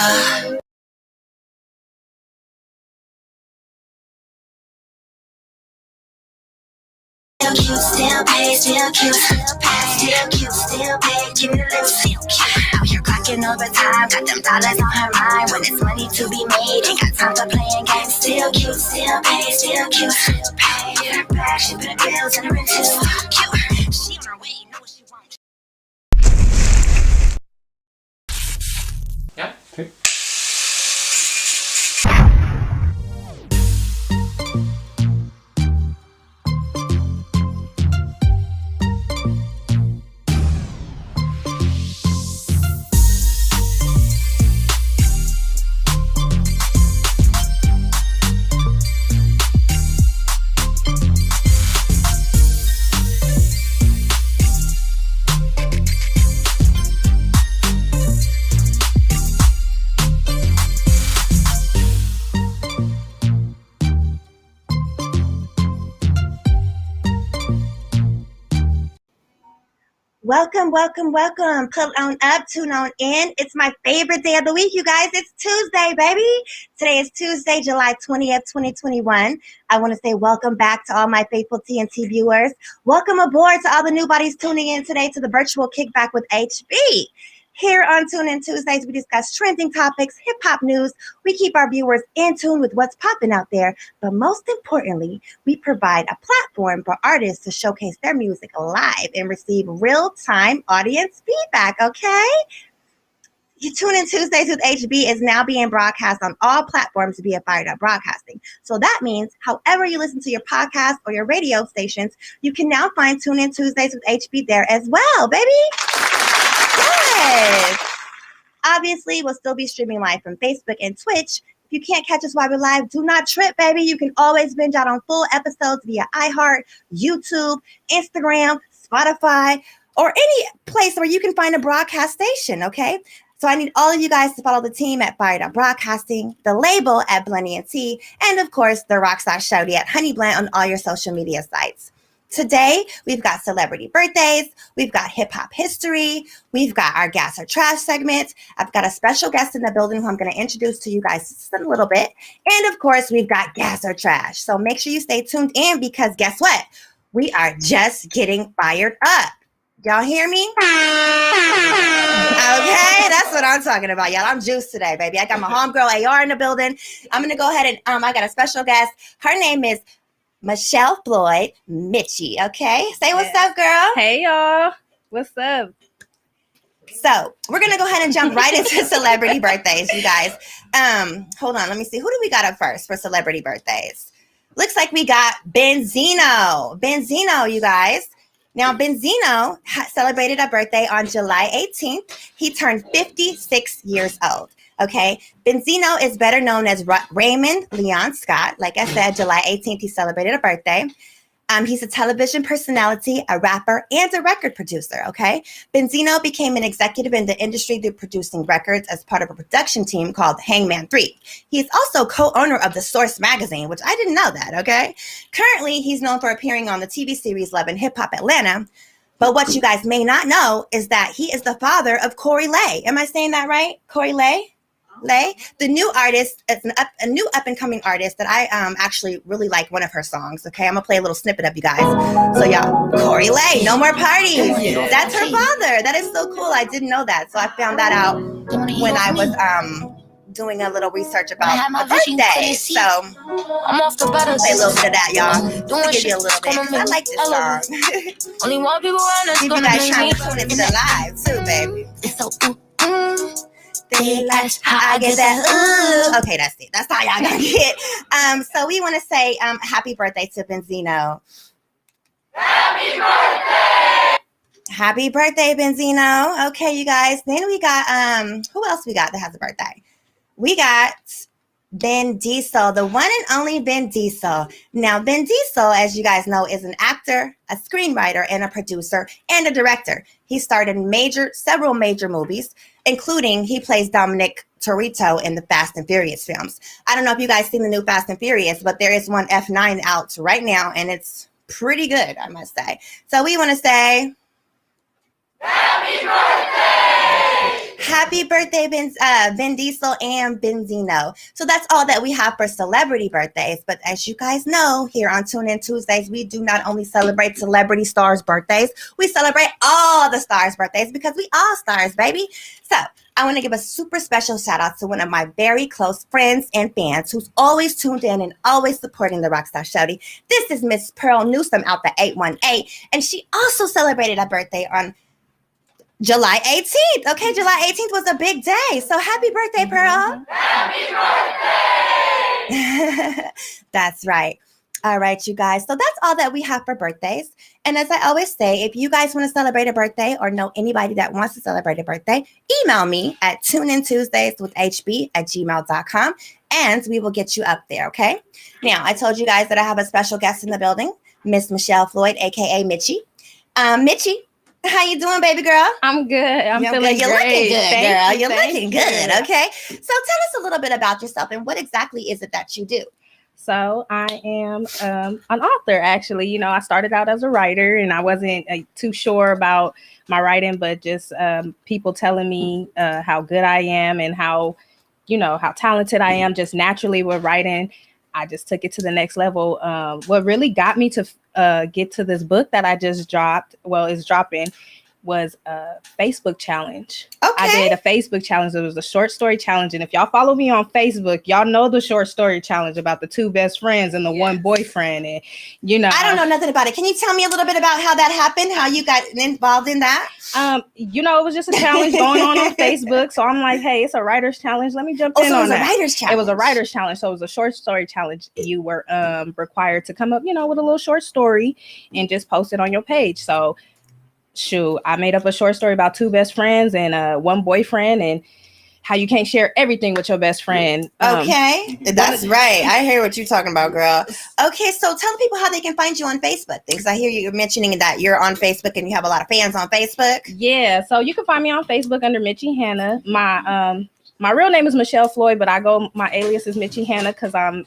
Still cute, still paid, still cute, still paid, still cute, still paid, give it a little still cute. Out here clocking overtime, got them dollars on her mind. When it's money to be made, ain't got time for playing games. Still cute, still paid, still cute, still paid. Get her back, she put her bills in her rent too. Still cute, she on her way, you know what she wants. Yeah. Okay. Welcome, welcome, welcome. Pull on up, tune on in. It's my favorite day of the week, you guys. It's Tuesday, baby. Today is Tuesday, July 20th, 2021. I want to say welcome back to all my faithful TNT viewers. Welcome aboard to all the new bodies tuning in today to the virtual kickback with HB. Here on Tune In Tuesdays, we discuss trending topics, hip-hop news. We keep our viewers in tune with what's popping out there. But most importantly, we provide a platform for artists to showcase their music live and receive real-time audience feedback, okay? Tune In Tuesdays with HB is now being broadcast on all platforms via Fired Up Broadcasting. So that means however you listen to your podcast or your radio stations, you can now find Tune In Tuesdays with HB there as well, baby. Yes. Obviously, we'll still be streaming live from Facebook and Twitch. If you can't catch us while we're live, do not trip, baby. You can always binge out on full episodes via iHeart, YouTube, Instagram, Spotify, or any place where you can find a broadcast station, okay? So I need all of you guys to follow the team at Fired Up Broadcasting, the label at Blenny and T, and of course, the Rockstar Shouty at Honey Blend on all your social media sites. Today, we've got celebrity birthdays, we've got hip-hop history, we've got our Gas or Trash segment. I've got a special guest in the building who I'm going to introduce to you guys just in a little bit. And of course, we've got Gas or Trash. So make sure you stay tuned in because guess what? We are just getting fired up. Y'all hear me? Okay, that's what I'm talking about, y'all. I'm juiced today, baby. I got my homegirl AR in the building. I'm going to go ahead and I got a special guest. Her name is Michelle Floyd Mitchie, okay? Say what's up, girl. Hey, y'all. What's up? So we're going to go ahead and jump right into celebrity birthdays, you guys. Hold on. Let me see. Who do we got up first for celebrity birthdays? Looks like we got Benzino. Benzino, you guys. Now, Benzino celebrated a birthday on July 18th. He turned 56 years old. Okay, Benzino is better known as Raymond Leon Scott. Like I said, July 18th, he celebrated a birthday. He's a television personality, a rapper, and a record producer, okay? Benzino became an executive in the industry through producing records as part of a production team called Hangman 3. He's also co-owner of The Source magazine, which I didn't know that, okay? Currently, he's known for appearing on the TV series Love and Hip Hop Atlanta. But what you guys may not know is that he is the father of Corey Lay. Am I saying that right? Corey Lay? The new artist, it's a new up-and-coming artist that I actually really like one of her songs, okay? I'm going to play a little snippet of you guys. So, y'all, Corey Lay, No More Parties. That's her father. That is so cool. I didn't know that. So I found that out when I was doing a little research about a birthday. So I'm off the play a little bit of that, y'all. To give you a little bit. I like this song. Only one people around us. You guys trying to tune into the live, too, baby. It's so how I get that. Ooh. Okay, that's it. That's how y'all gonna get. So we want to say happy birthday to Benzino. Happy birthday! Happy birthday, Benzino. Okay, you guys. Then we got who else we got that has a birthday? We got Ben Diesel, the one and only Ben Diesel. Now, Ben Diesel, as you guys know, is an actor, a screenwriter, and a producer, and a director. He starred in several major movies, including he plays Dominic Toretto in the Fast and Furious films. I don't know if you guys seen the new Fast and Furious, but there is one F9 out right now, and it's pretty good, I must say. So we want to say... Happy birthday! Happy birthday, Vin Diesel and Benzino. So that's all that we have for celebrity birthdays. But as you guys know, here on Tune In Tuesdays, we do not only celebrate celebrity stars' birthdays, we celebrate all the stars' birthdays because we all stars, baby. So I want to give a super special shout out to one of my very close friends and fans who's always tuned in and always supporting the Rockstar Shorty. This is Miss Pearl Newsome out the 818, and she also celebrated a birthday on July 18th. Okay, July 18th was a big day. So happy birthday, Pearl. Happy birthday! That's right. All right, you guys. So that's all that we have for birthdays. And as I always say, if you guys want to celebrate a birthday or know anybody that wants to celebrate a birthday, email me at tuneintuesdayswithhb@gmail.com and we will get you up there, okay? Now, I told you guys that I have a special guest in the building, Miss Michelle Floyd, a.k.a. Mitchie. Mitchie, how you doing, baby girl? I'm good. I'm feeling You're great. looking good, Thank girl. you, You're thank looking you. good, okay? So tell us a little bit about yourself and what exactly is it that you do? So I am an author, actually. You know, I started out as a writer and I wasn't too sure about my writing, but just people telling me how good I am and how talented I am just naturally with writing. I just took it to the next level. What really got me to get to this book that I just dropped, is dropping, was a Facebook challenge. Okay. I did a Facebook challenge. It was a short story challenge. And if y'all follow me on Facebook, y'all know the short story challenge about the two best friends and the one boyfriend. And, I don't know nothing about it. Can you tell me a little bit about how that happened? How you got involved in that? It was just a challenge going on Facebook. So I'm like, hey, it's a writer's challenge. Let me jump in on that. It was a writer's challenge. It was a writer's challenge. So it was a short story challenge. You were required to come up, with a little short story and just post it on your page. So shoot, I made up a short story about two best friends and one boyfriend and how you can't share everything with your best friend. Okay, that's right. I hear what you're talking about, girl. Okay, so tell people how they can find you on Facebook, because I hear you mentioning that you're on Facebook and you have a lot of fans on Facebook. Yeah, so you can find me on Facebook under Mitchie Hannah. My real name is Michelle Floyd, but my alias is Mitchie Hannah because my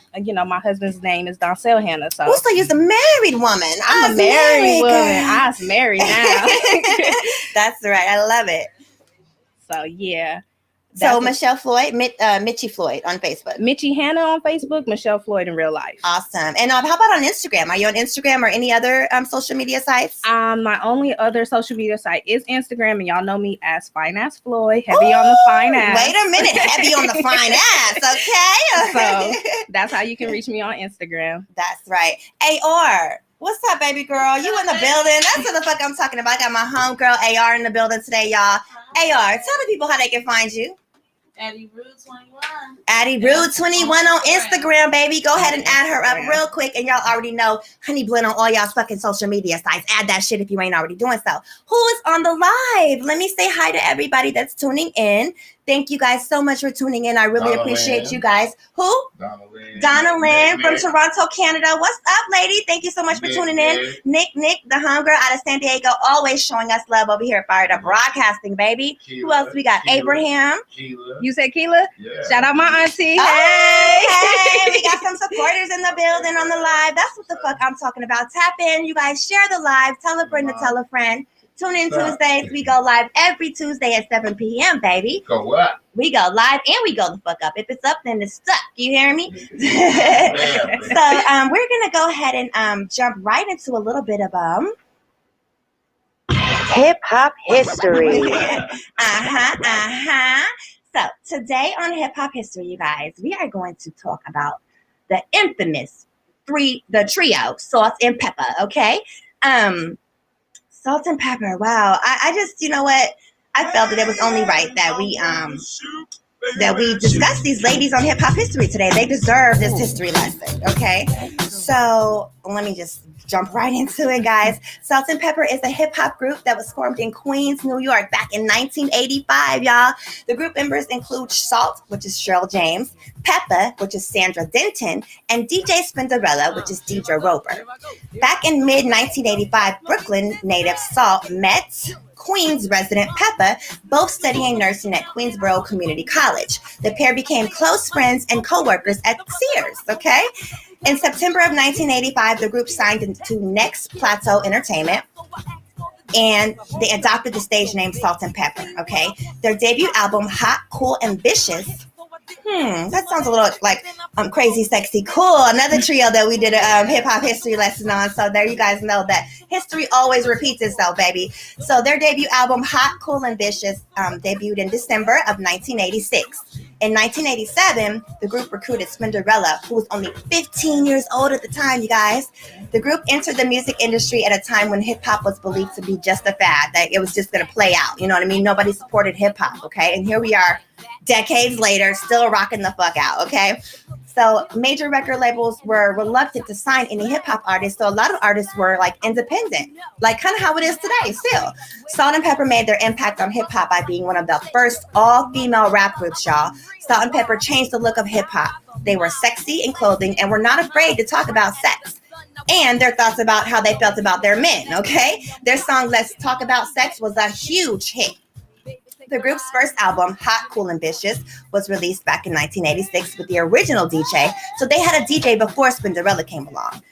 husband's name is Doncell Hannah. So you're a married woman. I'm a married woman. I'm married now. That's right. I love it. So yeah. So Michelle Floyd, Mitchie Floyd on Facebook. Mitchie Hannah on Facebook, Michelle Floyd in real life. Awesome. And how about on Instagram? Are you on Instagram or any other social media sites? My only other social media site is Instagram, and y'all know me as Fine Ass Floyd. Heavy on the fine ass. Wait a minute. Heavy on the fine ass. Okay. So that's how you can reach me on Instagram. That's right. AR. What's up, baby girl? You in the building? That's what the fuck I'm talking about. I got my homegirl AR in the building today, y'all. AR, tell the people how they can find you. Addie Rude 21. Addie Rude 21 on Instagram, baby. Go ahead and add her up real quick. And y'all already know Honey Blend on all y'all's fucking social media sites. Add that shit if you ain't already doing so. Who is on the live? Let me say hi to everybody that's tuning in. Thank you guys so much for tuning in. I really appreciate you guys. Who? Donna Lynn from Toronto, Canada. What's up, lady? Thank you so much for tuning in. Nick, the homegirl out of San Diego, always showing us love over here at Fired Up Broadcasting, baby. Who else we got? Abraham. You said Keela? Yeah. Shout out my auntie. Hey, we got some supporters in the building on the live. That's what the fuck I'm talking about. Tap in. You guys share the live. Tell a friend to tell a friend. Tune in Tuesdays. We go live every Tuesday at 7 p.m., baby. Go what? We go live and we go the fuck up. If it's up, then it's stuck. You hear me? So we're going to go ahead and jump right into a little bit of hip-hop history. So today on Hip Hop History, you guys, we are going to talk about the infamous the trio, Salt and Pepper, okay? Salt and Pepper, wow. I just, you know what? I felt that it was only right that we discuss these ladies on Hip Hop History today. They deserve this history lesson, okay? So let me just jump right into it, guys. Salt and Pepper is a hip-hop group that was formed in Queens, New York back in 1985, y'all. The group members include Salt, which is Cheryl James, Pepper, which is Sandra Denton, and DJ Spinderella, which is Deidre Roper. Back in mid-1985, Brooklyn native Salt met Queens resident Pepper, both studying nursing at Queensboro Community College. The pair became close friends and co-workers at Sears, okay? In September of 1985, the group signed into Next Plateau Entertainment. and they adopted the stage name Salt and Pepper, okay? Their debut album, Hot, Cool, Ambitious. That sounds a little like Crazy, Sexy, Cool. Another trio that we did a hip-hop history lesson on. So there you guys know that history always repeats itself, baby. So their debut album, Hot, Cool, Ambitious, debuted in December of 1986. In 1987, the group recruited Spinderella, who was only 15 years old at the time, you guys. The group entered the music industry at a time when hip-hop was believed to be just a fad, that it was just going to play out. You know what I mean? Nobody supported hip-hop, okay? And here we are, decades later, still rocking the fuck out, okay? So major record labels were reluctant to sign any hip-hop artists, so a lot of artists were like independent, like kind of how it is today still. Salt and Pepper made their impact on hip-hop by being one of the first all-female rap groups, y'all. Salt and Pepper changed the look of hip-hop. They were sexy in clothing and were not afraid to talk about sex and their thoughts about how they felt about their men, okay? Their song, Let's Talk About Sex, was a huge hit. The group's first album, Hot, Cool, Ambitious, was released back in 1986 with the original DJ. So they had a DJ before Spinderella came along.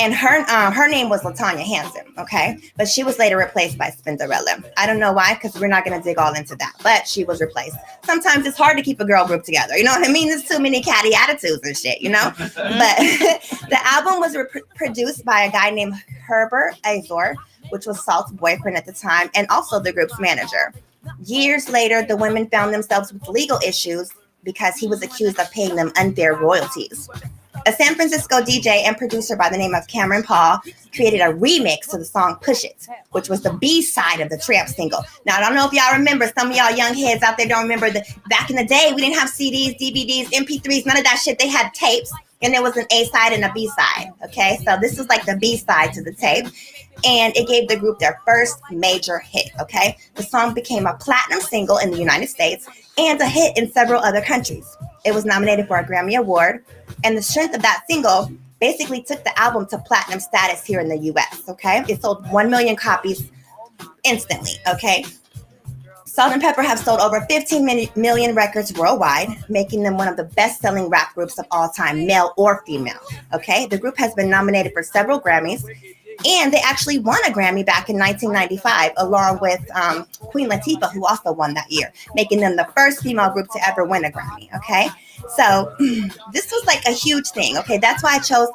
And her name was LaTanya Hansen, okay? But she was later replaced by Spinderella. I don't know why, because we're not going to dig all into that. But she was replaced. Sometimes it's hard to keep a girl group together. You know what I mean? There's too many catty attitudes and shit, you know? But the album was produced by a guy named Herbert Azor, which was Salt's boyfriend at the time, and also the group's manager. Years later, the women found themselves with legal issues because he was accused of paying them unfair royalties. A San Francisco DJ and producer by the name of Cameron Paul created a remix to the song Push It, which was the B-side of the Tramp single. Now, I don't know if y'all remember, some of y'all young heads out there don't remember that back in the day, we didn't have CDs, DVDs, MP3s, none of that shit. They had tapes, and there was an A-side and a B-side, okay? So this was like the B-side to the tape, and it gave the group their first major hit, okay? The song became a platinum single in the United States and a hit in several other countries. It was nominated for a Grammy Award, and the strength of that single basically took the album to platinum status here in the U.S., okay? It sold 1 million copies instantly, okay? Salt and Pepper have sold over 15 million records worldwide, making them one of the best-selling rap groups of all time, male or female, okay? The group has been nominated for several Grammys, and they actually won a Grammy back in 1995, along with Queen Latifah, who also won that year, making them the first female group to ever win a Grammy, okay? So this was like a huge thing, okay? That's why I chose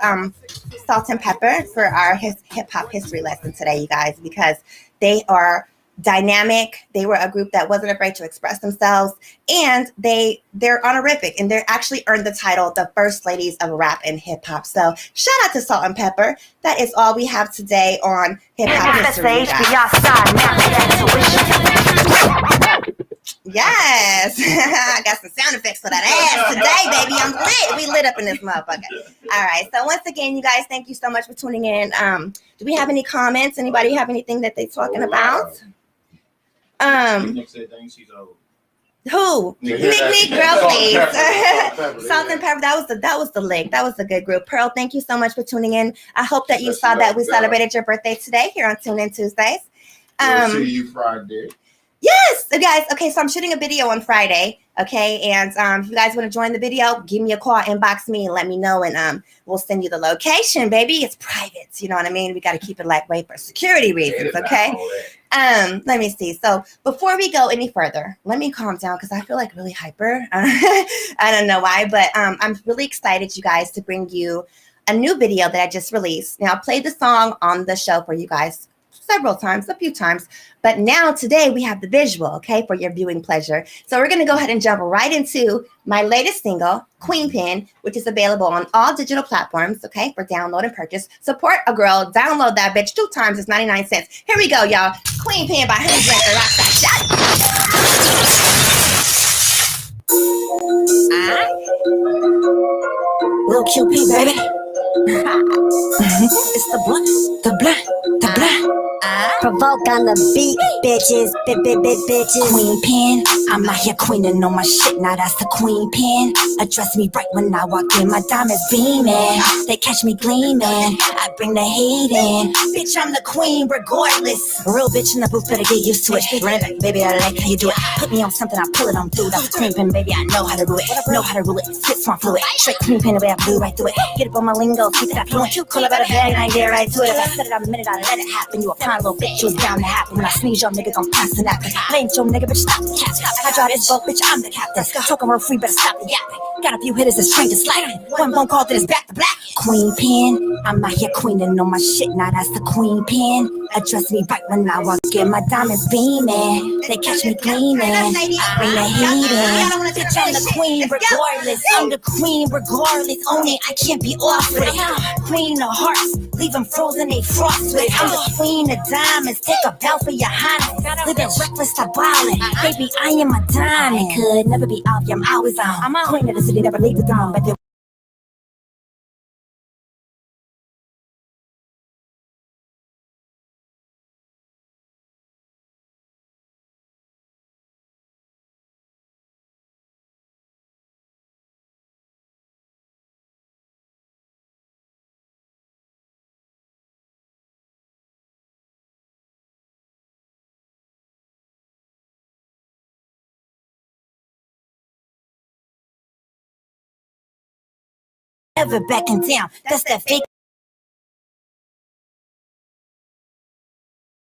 Salt and Pepper for our hip-hop history lesson today, you guys, because they are dynamic. They were a group that wasn't afraid to express themselves, and they're honorific, and they actually earned the title the first ladies of rap and hip hop. So shout out to Salt and Pepper. That is all we have today on hip hop history. Yes, I got some sound effects for that ass today, baby. I'm lit. We lit up in this motherfucker. All right. So once again, you guys, thank you so much for tuning in. Do we have any comments? Anybody have anything that they're talking about? Nick said thanks, she's old. Who? Nick, girl, please. Salt and Pepper. That was the link. That was a good group. Pearl, thank you so much for tuning in. I hope that you saw that we celebrated your birthday today here on Tune In Tuesdays. We'll see you Friday. Yes, guys. Okay, so I'm shooting a video on Friday. Okay, and if you guys want to join the video, give me a call, inbox me, and let me know, and we'll send you the location, baby. It's private. You know what I mean? We got to keep it lightweight for security reasons. Okay. Let me see. So before we go any further, let me calm down because I feel like really hyper. I don't know why, but I'm really excited, you guys, to bring you a new video that I just released. Now, I played the song on the show for you guys a few times, but now today we have the visual, okay, for your viewing pleasure. So we're going to go ahead and jump right into my latest single, Queen Pin, which is available on all digital platforms, okay, for download and purchase. Support a girl, download that bitch 2 times, it's 99 cents. Here we go, y'all. Queen Pin by Honey Drinker, rock that shot. Little QP, baby. It's the blunt. Provoke on the beat, bitches, bitches. Queen Pin, I'm out here queening on my shit, now that's the Queen Pin. Address me right when I walk in, my diamonds beaming. They catch me gleaming, I bring the heat in. Bitch, I'm the queen regardless. A real bitch in the booth, better get used to it. Run it back, baby, I like how you do it. Put me on something, I pull it on through. That's the Queen Pin, baby, I know how to do it. Know how to rule it, spit smart fluid. Straight Queen Pin, the way I blew right through it. Get up on my lingo, keep it up fluent. Call about a bag, and I get right to it. If I said it, I'm a minute, I let it happen. You a pun. my little bitch was bound to happen. When I sneeze, your nigga gon' pass it after. Blame your nigga, bitch, stop the cap. I drive this boat, bitch, I'm the captain. Talking real free, better stop the yapping. Got a few hitters that's trained to sliding. One phone call that is back to black. Queen pin, I'm out here queening on my shit. Now that's the queen pin. Address me right when I walk in. My diamonds beaming. They catch me gleaming. Bring the heat in. Bitch, I'm the queen regardless. I'm the queen regardless. Own it, I can't be off with it. Queen of hearts, leave them frozen, they frost with it. I'm the queen of diamonds. Take a bow for your highness. Living reckless, stop wildin'. Baby, I am a diamond. Could never be off, yeah, I'm always on. I'm a queen of the city, never leave the throne. But never backing down. That's that fake.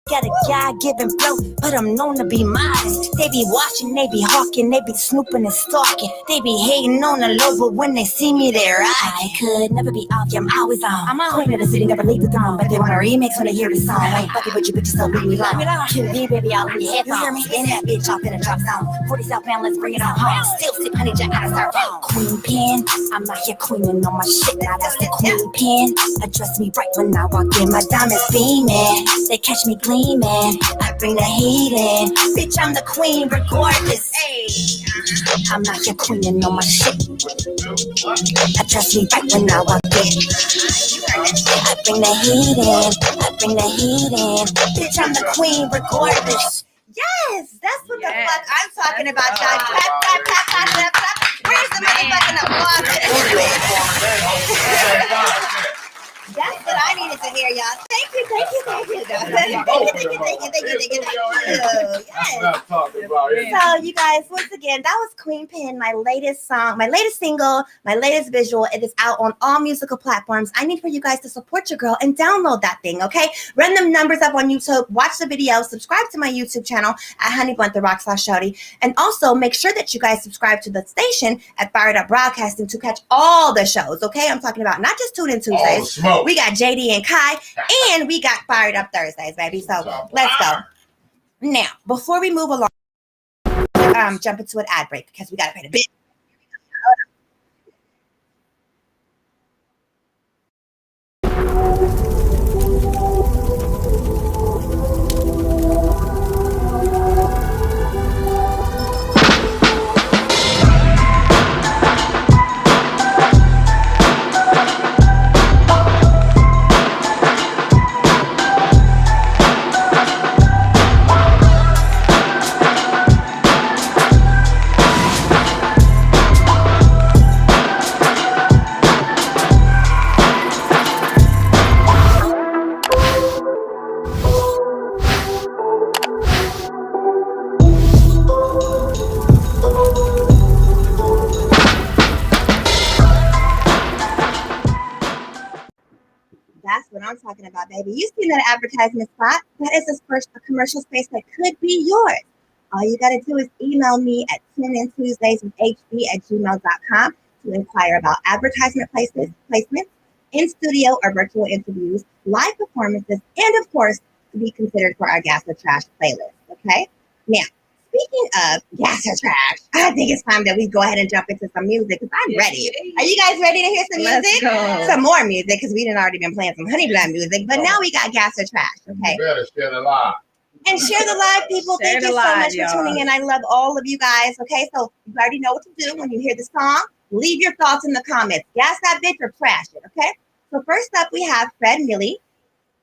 Got a God-given flow, but I'm known to be modest. They be watching, they be hawking, they be snooping and stalking. They be hating on the low, but when they see me, they're right. I could never be off, yeah, I'm always on. I'm a queen of the city, never leave the throne. But they want a remix when they hear the song. I ain't fucking with you bitches, so leave me alone. Kill me, baby, I'll leave your head. You hear me? Spin that bitch off in a drop zone. 40 southbound, let's bring it on home. Still sip honey jack out of styrofoam. Queen pin, I'm out here queening on my shit. Now that's the queen pin. Address me right when I walk in. My diamonds beaming. They catch me gleaming. I bring the heat in. Bitch, I'm the queen regardless. Hey, I'm not your queen on my shit. Address me right when I walk in. I bring the heat in. I bring the heat in. Bitch, I'm the queen regardless. Yes, that's what the fuck I'm talking about, guys. Clap, clap, clap, clap, clap, clap. Where's the motherfucking applause? That's what I needed to hear, y'all. Thank you. Yes. So, you guys, once again, that was Queen Pin, my latest song, my latest single, my latest visual. It is out on all musical platforms. I need for you guys to support your girl and download that thing, okay? Run them numbers up on YouTube, watch the video, subscribe to my YouTube channel at HoneyBuntTheRock/Shawty, and also make sure that you guys subscribe to the station at Fired Up Broadcasting to catch all the shows, okay? I'm talking about not just Tune In Tuesdays. We got JD and Kai, and we got Fired Up Thursdays, baby. So let's go. Now, before we move along, jump into an ad break because we got to pay the bill. That's what I'm talking about, baby. You seen that advertisement spot? That is a commercial space that could be yours. All you got to do is email me at tuneintuesdayswithhb@gmail.com to inquire about advertisement placements, in studio or virtual interviews, live performances, and of course, to be considered for our Gas or Trash playlist. Okay? Now, speaking of Gas or Trash, I think it's time that we go ahead and jump into some music because I'm ready. Are you guys ready to hear some music? Some more music because we done already been playing some Honey Blonde music, but now we got Gas or Trash. Okay? You better share the live. And share the live, people. Thank you so much for tuning in. I love all of you guys. Okay, so you already know what to do when you hear the song. Leave your thoughts in the comments. Gas that bitch or trash it. Okay. So first up, we have Fred Millie,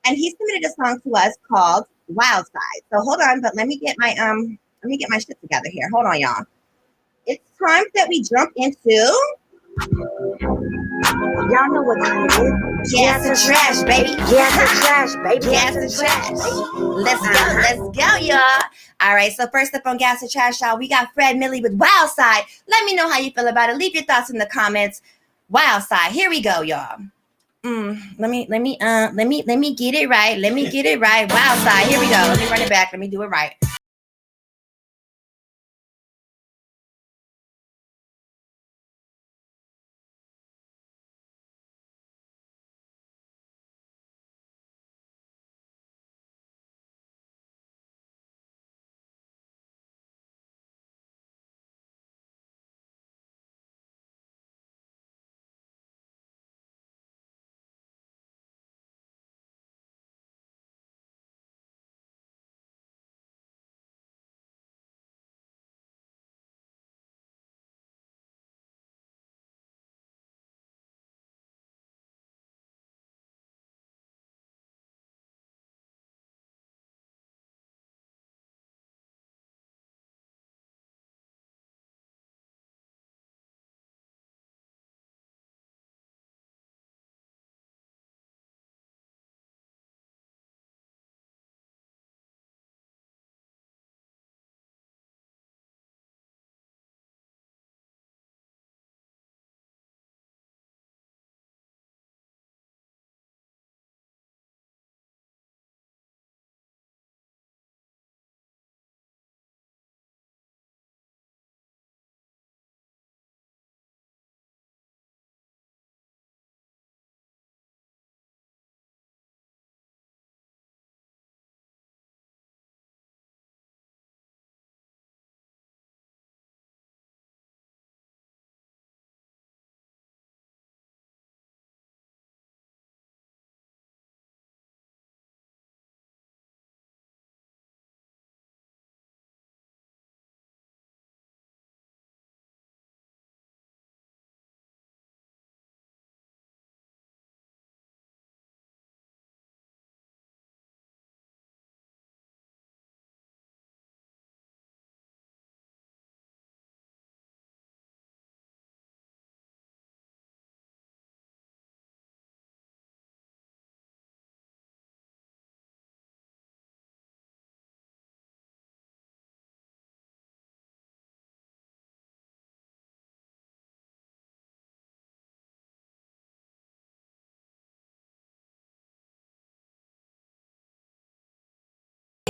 and he submitted a song to us called Wild Side. So hold on, but let me get my shit together here. Hold on, y'all. It's time that we jump into. Y'all know what time it is. Gas or Trash, baby. Gas or Trash, baby. Gas or Trash. Let's go, y'all. All right, so first up on Gas or Trash, y'all, we got Fred Millie with Wild Side. Let me know how you feel about it. Leave your thoughts in the comments. Wild Side. Here we go, y'all. Let me get it right. Let me get it right. Wild side. Here we go. Let me run it back. Let me do it right.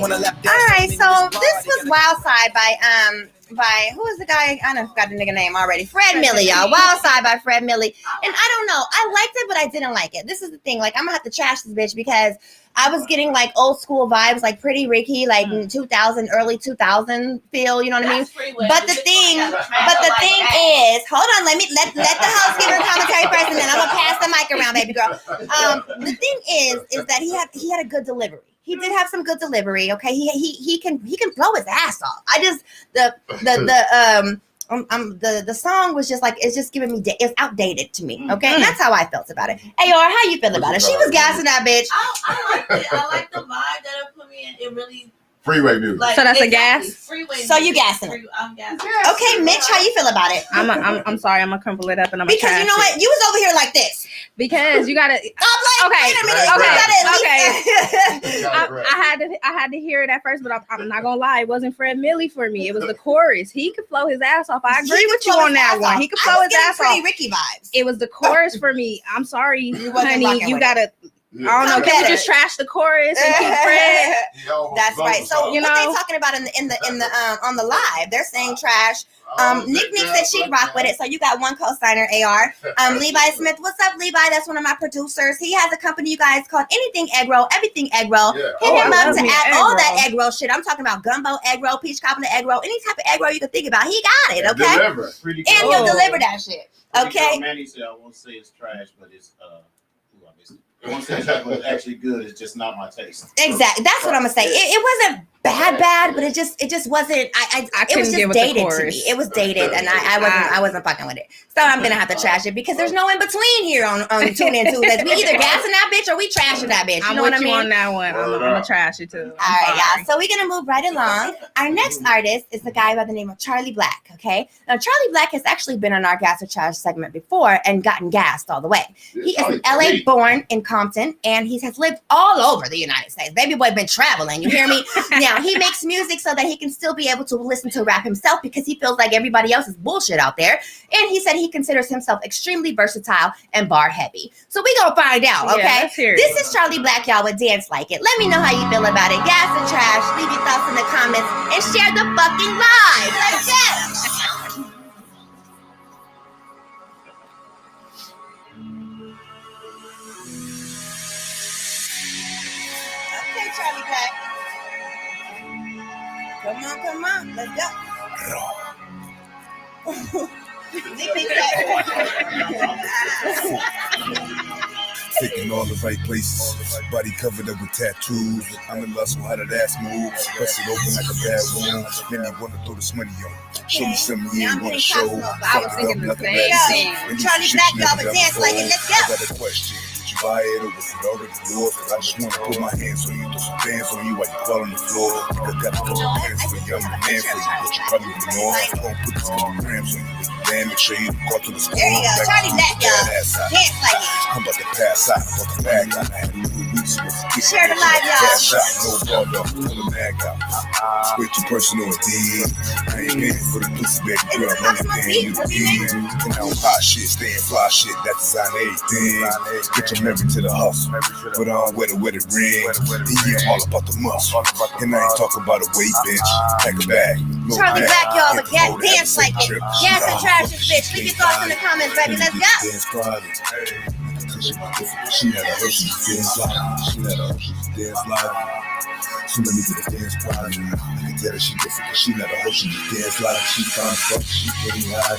All right, so this was Wild Side by who was the guy? I don't forgot the nigga name already. Fred Millie, y'all. Wild Side by Fred Millie. And I don't know. I liked it, but I didn't like it. This is the thing. Like, I'm gonna have to trash this bitch because I was getting like old school vibes, like Pretty Ricky, like 2000, early 2000 feel. You know what I mean? But the thing is, hold on. Let the host give her commentary first, and then I'm gonna pass the mic around, baby girl. The thing is that he had a good delivery. He did have some good delivery. Okay, he can blow his ass off. I just the song was just like, it's just giving me it's outdated to me. Okay, and that's how I felt about it. Hey, or how you feel about it? She was gassing that bitch. I liked it. I like the vibe that it put me in. It really freeway music. like, so that's a gas. Freeway. So you gassing it? I'm gassing. Okay, Mitch, how you feel about it? I'm sorry. I'm gonna crumple it up and I'm because you know what, you was over here like this. Because you gotta. I'm like, okay, wait a minute. okay. I had to hear it at first, but I'm not gonna lie, it wasn't Fred Millie for me. It was the chorus. He could flow his ass off. I agree with you on that one. He could flow his ass off. Pretty Ricky vibes. It was the chorus for me. I'm sorry, honey. You gotta. Yeah. I don't know. Can we just trash the chorus and keep Fred? That's right. So you what know, they talking about in the on the live? They're saying trash. Nick said she'd rock with it. So you got one co-signer, AR. Levi Smith, what's up, Levi? That's one of my producers. He has a company, you guys, called Anything Egg Roll, Everything Egg Roll. Yeah. Hit him up to add all roll. that egg roll shit. I'm talking about gumbo egg roll, peach cobbler egg roll, any type of egg roll you can think about. He got it, okay? Deliver. Pretty And cool. he'll deliver that shit. Okay. Manny said, I won't say it's trash, but it's I won't say it's actually good. It's just not my taste. Exactly. That's what I'm gonna say. It wasn't bad, but it just wasn't. It was just dated to me. It was dated, and I wasn't fucking with it. So I'm gonna have to trash it because there's no in between here on Tune In Tuesdays. We either gassing that bitch or we trashing that bitch. You know what I mean? I'm on that one. I'm gonna trash it too. All right, y'all. So we're gonna move right along. Our next artist is a guy by the name of Charlie Black. Okay. Now Charlie Black has actually been on our Gas or Trash segment before and gotten gassed all the way. He is an LA born, Compton, and he has lived all over the United States. Baby boy been traveling, you hear me? Now, he makes music so that he can still be able to listen to rap himself because he feels like everybody else is bullshit out there. And he said he considers himself extremely versatile and bar heavy. So we gonna find out, okay? let's hear it. This is Charlie Black, y'all, with Dance Like It. Let me know how you feel about it. Gas and trash. Leave your thoughts in the comments and share the fucking live. Let's go. Okay, Charlie Black. Come on. Let's go. Taking all the right places, body covered up with tattoos. I'm in lust with how that ass moves. Bust it open like a bad wound. Then you wanna throw this money on. Show me something you ain't wanna show. I was thinking the same thing. Charlie Black, y'all, with Dance Like It. Let's go. I got a question. Did you buy it or was it already yours? I just wanna put my hands on you, throw some bands on you while you fall on the floor. Think I got a couple plans for you, I'm the man for you, but you probably ignore. I'm gonna put this couple grams on you. Damn, make sure you call to the score. There you go. Charlie Black, y'all. Dance Like It. I'm about to pass out. I'm about to bag out. I had a little weeks with the kids. Share the live, y'all. Pass out. No ball, though. Pull the mag out. It's way too personal indeed. I ain't paying for the pussy, baby girl. I'm only paying you to be. And I don't buy shit, stay in fly shit. That's design everything. Get your memory to the hustle. Put on wet ring. Yeah, all about the muscle. And I ain't talking about a weight, bitch. Pack a bag. No Charlie bag. Black, y'all, with Throw that Dance Like It. trip. Gas and trash this bitch. Leave your thoughts in the comments, baby. Let's go. Dance Friday. She had a Hershey's dance live. She had a Hershey's dance live. So let me get a dance party. I can tell that she different, cause she had a Hershey's dance live. She found fuck, she getting high.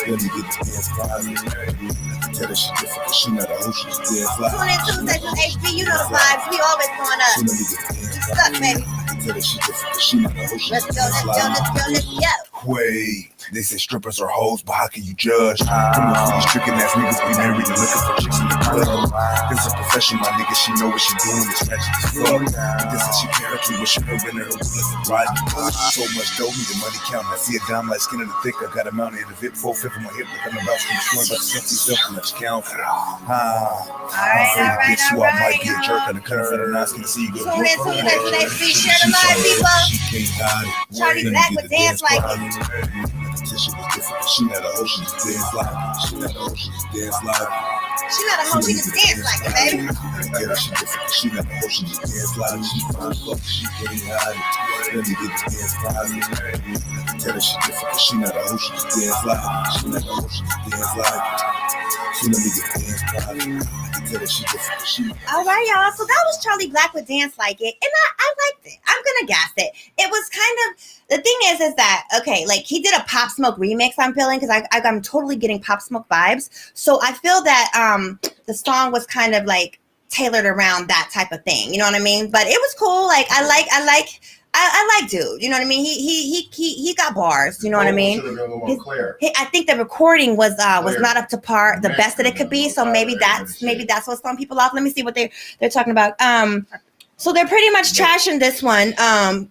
Let me get the dance party. I can tell that she different, cause she had a Hershey's dance live. Tune in Tuesdays with HB. You know the vibes. We always going up. So let me get the dance What's party. up, baby? I can tell that she different, cause she had a Hershey's Let's go, dance let's go, live. let's go, let's go. Wait, they say strippers are hoes, but how can you judge? Come on, these tricking ass niggas be married and looking for chicks in the club. This is a profession, my nigga, she know what she doing, it's ratchet as fuck. This is she parently wishing her in her right. So much dough, need the money counting. I see a dime like skin in the thick, I got a mountain in the VIP, 4/5 of my hip, like I'm about to destroy, but sexy self, let's count. Alright. So I might be a jerk on the curve for the nice can see you go. Tune in Tuesdays with HB. Share the live, people. She can't hide it. Charlie Let me Black get with the Dance Like party. She was different. She had a Hershey's dance live. She had a Hershey's dance live. She not a hoe, she just dance like it, baby. Yeah, she different. She had a Hershey's dance live. She fine fuck. She getting high. Let me get the dance party. Tell her she different. She not a Hershey's dance live. She not a Hershey's dance live. So let me get the dance party. Tell her she different. She. All right, y'all. So that was Charlie Black with Dance Like It. And I liked it. I'm going to gas it. It was kind of, the thing is that, okay, like he did a Pop Smoke remix, I'm feeling, because I'm totally getting Pop Smoke vibes. So I feel that the song was kind of like tailored around that type of thing. You know what I mean? But it was cool. Like, I like dude. You know what I mean? He got bars. You know what I mean? I think the recording was not up to par, the best that it could be. So maybe that's what's throwing people off. Let me see what they're talking about. So they're pretty much trashing this one.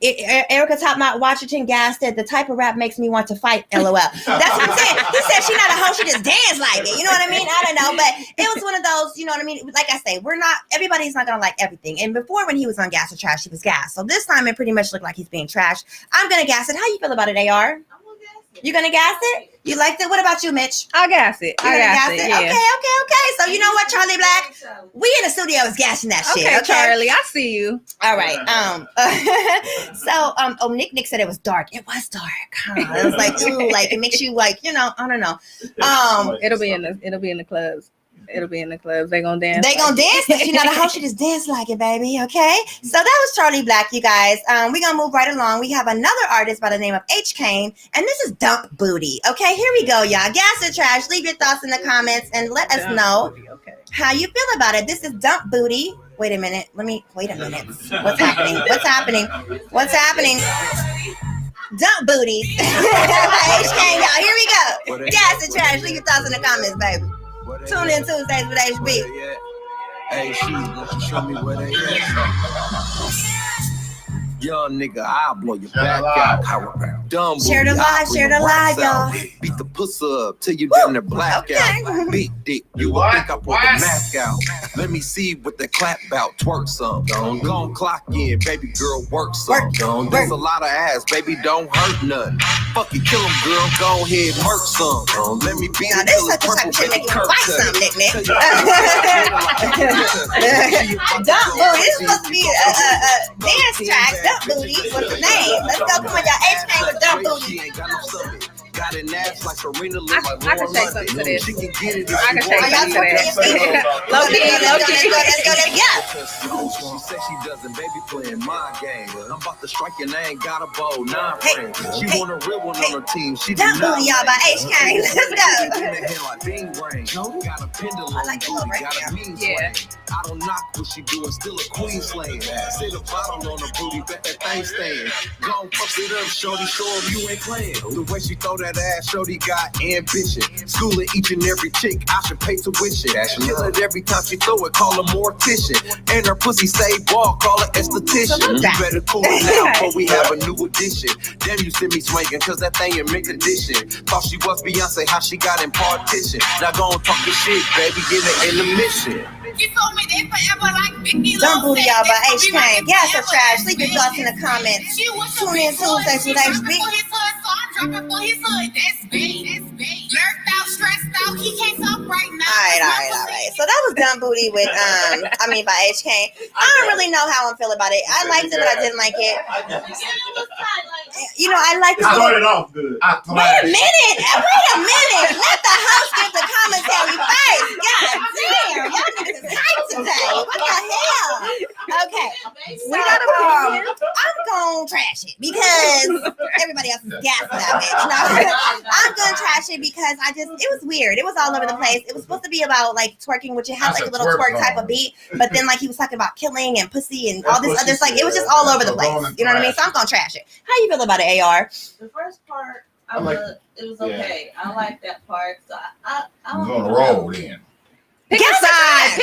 Erica Top Knot Washington gassed it. The type of rap makes me want to fight. LOL. That's what I'm saying. He said she not a hoe. She just dance like it. You know what I mean? I don't know, but it was one of those. You know what I mean? Like I say, everybody's not gonna like everything. And before, when he was on Gas or Trash, he was gas. So this time, it pretty much looked like he's being trashed. I'm gonna gas it. How you feel about it, AR? You gonna gas it? You liked it? What about you, Mitch? I'll gas it. You I gonna gas gas it. it? Yeah. Okay. So you know what, Charlie Black? We in the studio is gassing that shit. Okay, Charlie, I see you. All right. So Nick said it was dark. It was dark. It was like, ooh, like it makes you like, you know, I don't know. It'll be in the clubs. It'll be in the clubs. They gonna dance. They gonna dance. She not a hoe. She just dance like it, baby. Okay. So that was Charlie Black, you guys. We're gonna move right along. We have another artist by the name of H. Kane, and this is Dump Booty. Okay, here we go, y'all. Gas or trash. Leave your thoughts in the comments and let us know how you feel about it. This is Dump Booty. Wait a minute. Wait a minute. What's happening? Dump Booty. H. Kane, y'all. Here we go. Gas or trash. Leave your thoughts in the comments, baby. Tune in Tuesdays with HB. Hey, she, won't you show me where they at? Young nigga, I'll blow your back out. dumb. Share the live, share the live, y'all. Beat the pussy up till you damn near black out. Big dick, you would think I pulled the Mac out. Let me see what the clap bout, twerk some. Gon' clock in, baby girl, work some. There's a lot of ass, baby, don't hurt none. Fuck you, kill 'em, girl, go ahead, murk some. Let me be Now, this such a type of shit make you fight something, Nick. Dump Booty. This is supposed to be a dance track. Dump Booty. What's the name? Let's go. Come on, y'all. H-Name with Dump Booty. Got an ass like Serena. I can say something to this. She can get it. I can say something to this. Low key. Let's go. Yeah. She said she doesn't, baby, playing my game. I'm about to strike and I ain't got a bow, nah, friend. She want a real one on her team. She Dump Booty, y'all, by H-Name. Let's go. Got a pendulum. I like the little right Got a mean Yeah. swing. I don't knock what she doing, still a queen slaying. Sit a bottle on her booty, bet that thing staying. Gon' fuck it up, shorty, show 'em you ain't playing. The way she throw that ass, shorty got ambition. Schooling each and every chick, I should pay tuition. Kill it every time she throw it, call her more efficient. And her pussy stay ball, call her esthetician. You better cool it now before we have a new addition. Damn, you send me swinging, cause that thing in mint condition. Thought she was Beyonce, how she got in partition. Now go and talk the shit, baby, get it in the mission. Dump Booty, y'all, by H-Name. Yes, so trash. Leave your thoughts in the comments. Tune in Tuesdays with HB. Alright. So that was Dump Booty with by HK. I don't really know how I feel about it. I liked it, but I didn't like it. You know, I like it. I started off good. Wait a minute. Let the host give the commentary first. God damn. Y'all niggas is hype today. What the hell? Okay. So, I'm going to trash it because everybody else is gassing that bitch. No, I'm going to trash it because it was weird. It was all over the place. It was supposed to be about like twerking, which it had like a little twerk type of beat, but then like he was talking about killing and pussy and all this other, like it was just all over the place. You know what I mean? So I'm going to trash it. How you feel about it, AR? The first part, it was okay. I like that part. So I was on the roll then. Pick a side.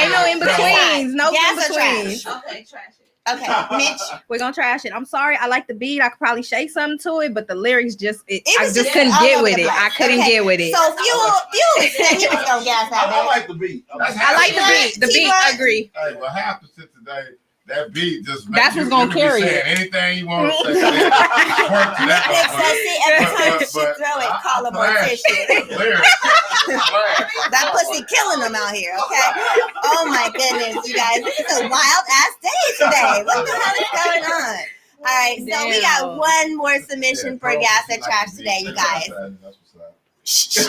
Ain't no in betweens. No in betweens. Okay, trash it. Okay, Mitch. We're gonna trash it. I'm sorry. I like the beat. I could probably shake something to it, but the lyrics I just couldn't get with it. I couldn't get with it. So Fuel said he was gonna gas that. I like the beat. I like the beat. The beat, I agree. Hey, well, half the shit today, that beat just that's what's gonna carry it. Anything you want to say. Every time she throw it, call her mortician. That pussy killing them out here, okay? Oh my goodness, you guys. This is a wild ass day today. What the hell is going on? All right, so we got one more submission for Gas and Trash today, you guys. Shh.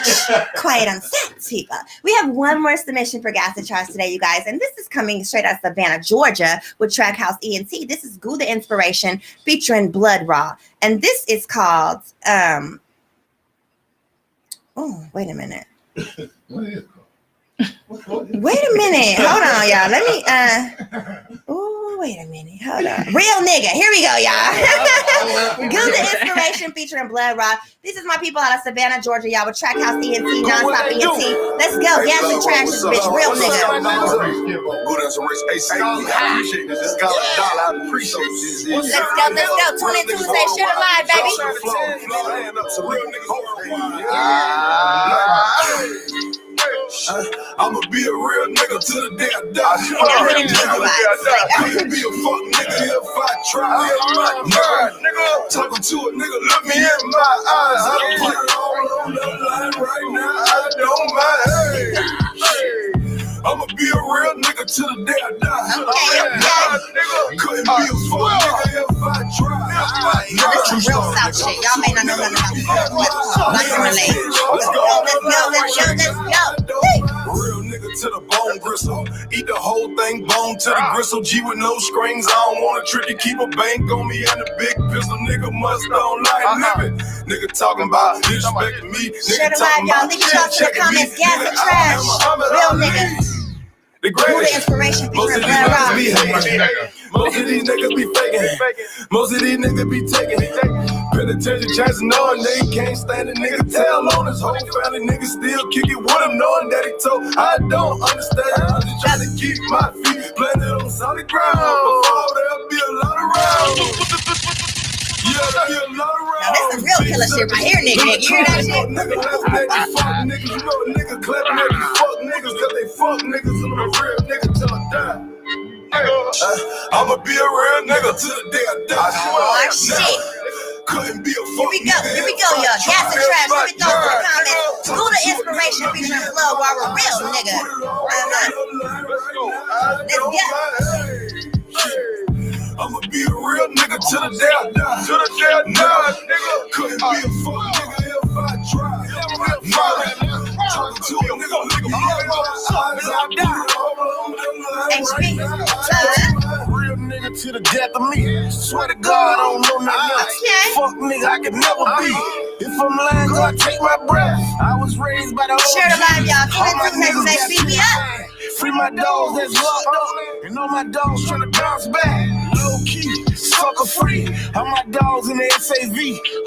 Quiet on set, Tifa. We have one more submission for Gas and Trash today, you guys, and this is coming straight out of Savannah, Georgia, with Trackhouse ENT. This is Goo the Inspiration featuring Blood Raw, and this is called oh, wait a minute. What is it called? Wait a minute. Hold on, y'all. Let me oh, wait a minute. Hold on. Real nigga. Here we go, y'all. Goo the Inspiration featuring Blood Raw. This is my people out of Savannah, Georgia, y'all, with Trackhouse ENT, Nonstop ENT. Let's go. Gas and Trash this bitch. Real nigga. Let's go. Tune in Tuesday. Share the live, baby. I'ma be a real nigga till the day I die. I'ma be a fuck nigga if I try. Talking to a nigga, look me in my eyes. I put it all on the line right now. I don't mind. I'ma be a real nigga till the day I die. Couldn't be a fuck nigga if I try. This is real South shit. Y'all may not know nothing about this, but I can relate. Let's go. Real nigga to the bone gristle. Eat the whole thing, bone to the gristle. G with no strings. I don't want a trick to keep a bank on me and a big pistol. Nigga must don't like living. Nigga talking about disrespecting me. Share the live, y'all. Leave your thoughts in the comments. Gas and Trash. Real nigga. The greatest Inspiration featuring Blood Raw. Most of these niggas be faking. Most of these niggas be taking. Penitentiary chances knowing they can't stand a nigga tail on his whole family. Niggas still kick it with him knowing that he told. I don't understand. I'm just trying to keep my feet planted on solid ground. Before there'll be a lot of rounds. Now this is real killer shit right here, nigga. You hear that shit? Fuck niggas, you know a nigga clapping at these fuck niggas, cause they fuck niggas, and I'm a real nigga till I die. I'ma be a real nigga till the day I die. Oh shit. Couldn't be a fuck Here we go, y'all. Gas and trash. Let me throw some comments. Who the inspiration featuring Blood while we're real, nigga? Let's go. I'ma be a real nigga till the day I die. Till the day I die, nigga. Couldn't be a fuck nigga if I try. Talking to a real nigga to the death of me. Swear to God, I don't know nothing else. Fuck nigga, I could never be. If I'm lying, God take my breath. I was raised by the old Share the live, y'all. All my niggas that beat me up. Free my dogs that's locked up. And all my dogs trying to bounce back. Low key, sucker free. All my dogs in the SAV.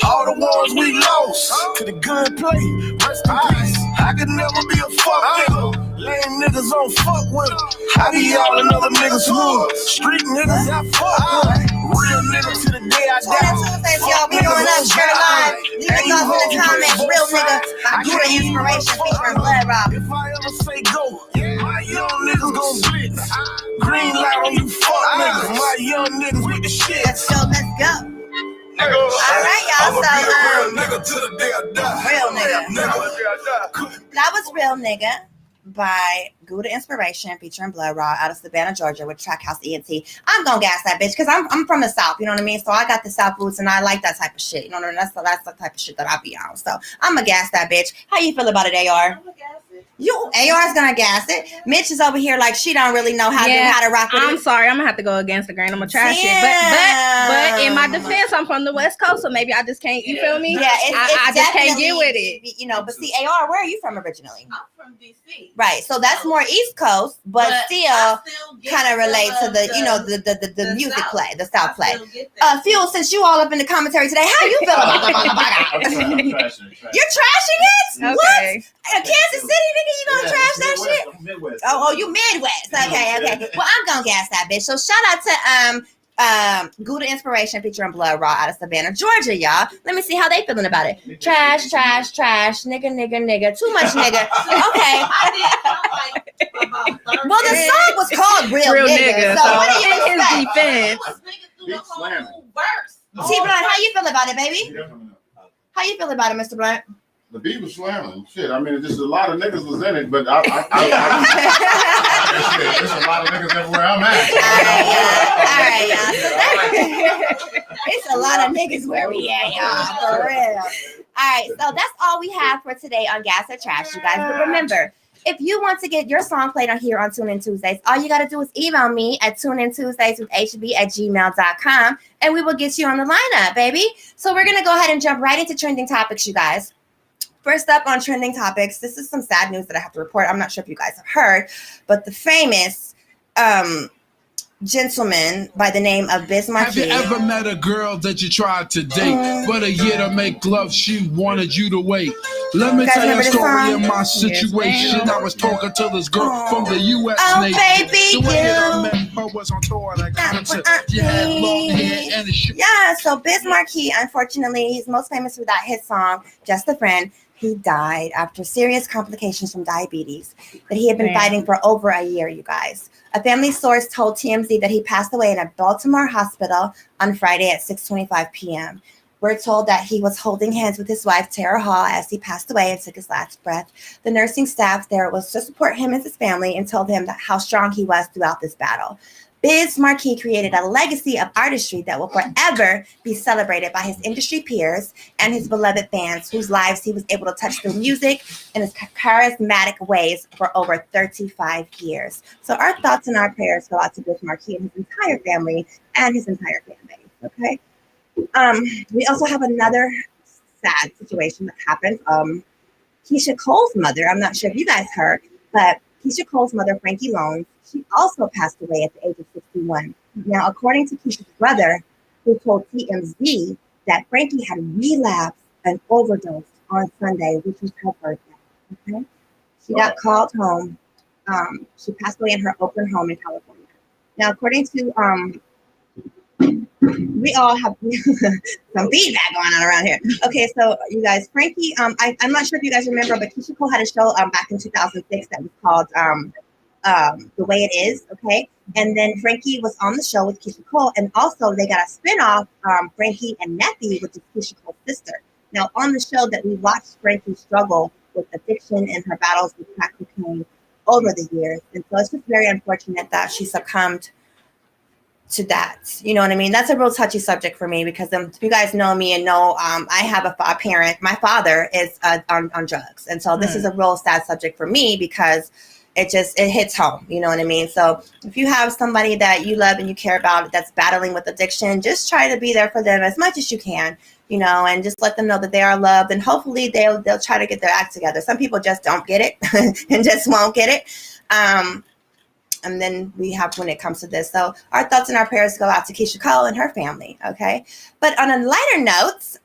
All the ones we lost. To the gunplay, rest in peace. I could never be a fuck nigga. Lame niggas don't fuck with them. I be all another niggas hood. Street niggas I fuck with. Real nigga to the day I die. Tuesdays, y'all be going up, share the live. Leave your thoughts in the comments. Real nigga, my good inspiration featuring Blood Rob. If I ever say go, my young niggas gon' blitz. Green light on you fuck niggas. My young niggas with the shit. Let's go. All right, y'all. So, real nigga to the day I die. Real nigga. That was Real Nigga by Gouda Inspiration featuring Blood Raw out of Savannah, Georgia with Trackhouse ENT. I'm gonna gas that bitch because I'm from the South, you know what I mean? So I got the South roots and I like that type of shit. You know what I mean? That's the type of shit that I be on. So I'm gonna gas that bitch. How you feel about it, AR? AR's gonna gas it. Mitch is over here like she don't really know how to rock with it. I'm sorry, I'm gonna have to go against the grain. I'm gonna trash it. But in my defense, I'm from the West Coast, so maybe I just can't. You feel me? Yeah, I just can't get with it. You know, but see, AR, where are you from originally? I'm from DC. Right, so that's more East Coast, but still kind of relate to the music play, the South play. Fuel, since you all up in the commentary today, how you feel about the motherfucker? You're trashing it? Okay. What? Kansas City, nigga, you gonna trash that shit? Midwest. Oh, you Midwest. Okay. Well, I'm gonna gas that bitch. So shout out to Gouda Inspiration featuring Blood Raw out of Savannah, Georgia, y'all. Let me see how they feeling about it. Trash, nigga. Too much nigga. Okay. Well, the song was called Real Nigga. So what do you in his defense? T-Blunt, how you feel about it, baby? How you feel about it, Mr. Blunt? The beat was slamming. Shit, I mean, just a lot of niggas was in it, but there's a lot of niggas everywhere I'm at. All right, y'all. It's a lot of niggas where we at, y'all. For real. All right, so that's all we have for today on Gas or Trash, you guys. But remember, if you want to get your song played on here on Tune In Tuesdays, all you got to do is email me at tuneintuesdayswithhb@gmail.com, and we will get you on the lineup, baby. So we're going to go ahead and jump right into trending topics, you guys. First up on trending topics, this is some sad news that I have to report. I'm not sure if you guys have heard, but the famous gentleman by the name of Biz Markie. Have you ever met a girl that you tried to date, but a year to make love, she wanted you to wait? Let me tell you a story of my situation. I was talking to this girl from the U.S. Navy. Baby, the way that I met her was on tour at a concert. She had long hair and so Biz Markie, unfortunately, he's most famous for that hit song, Just a Friend. He died after serious complications from diabetes that he had been fighting for over a year, you guys. A family source told TMZ that he passed away in a Baltimore hospital on Friday at 6:25 p.m. We're told that he was holding hands with his wife, Tara Hall, as he passed away and took his last breath. The nursing staff there was to support him and his family and told him that how strong he was throughout this battle. Biz Markie created a legacy of artistry that will forever be celebrated by his industry peers and his beloved fans, whose lives he was able to touch through music in his charismatic ways for over 35 years. So our thoughts and our prayers go out to Biz Markie and his entire family and his entire fan base, okay? We also have another sad situation that happened. Keisha Cole's mother, I'm not sure if you guys heard, but Keisha Cole's mother, Frankie Loans, she also passed away at the age of 61. Now, according to Keisha's brother, who told TMZ that Frankie had relapsed and overdosed on Sunday, which was her birthday. Okay, she got called home. She passed away in her Oakland home in California. Now, according to we all have some feedback going on around here. Okay, so you guys, Frankie, I'm not sure if you guys remember, but Keisha Cole had a show back in 2006 that was called The Way It Is, okay? And then Frankie was on the show with Keisha Cole, and also they got a spinoff, Frankie and Nephi, which is Keisha Cole's sister. Now, on the show that we watched Frankie struggle with addiction and her battles with crack cocaine over the years. And so it's just very unfortunate that she succumbed to that. You know what I mean? That's a real touchy subject for me because if you guys know me and know I have a parent, my father is on drugs. And so this is a real sad subject for me because it hits home. You know what I mean? So if you have somebody that you love and you care about that's battling with addiction, just try to be there for them as much as you can, you know, and just let them know that they are loved, and hopefully they'll try to get their act together. Some people just don't get it and just won't get it. And then we have when it comes to this. So our thoughts and our prayers go out to Keisha Cole and her family, okay? But on a lighter note,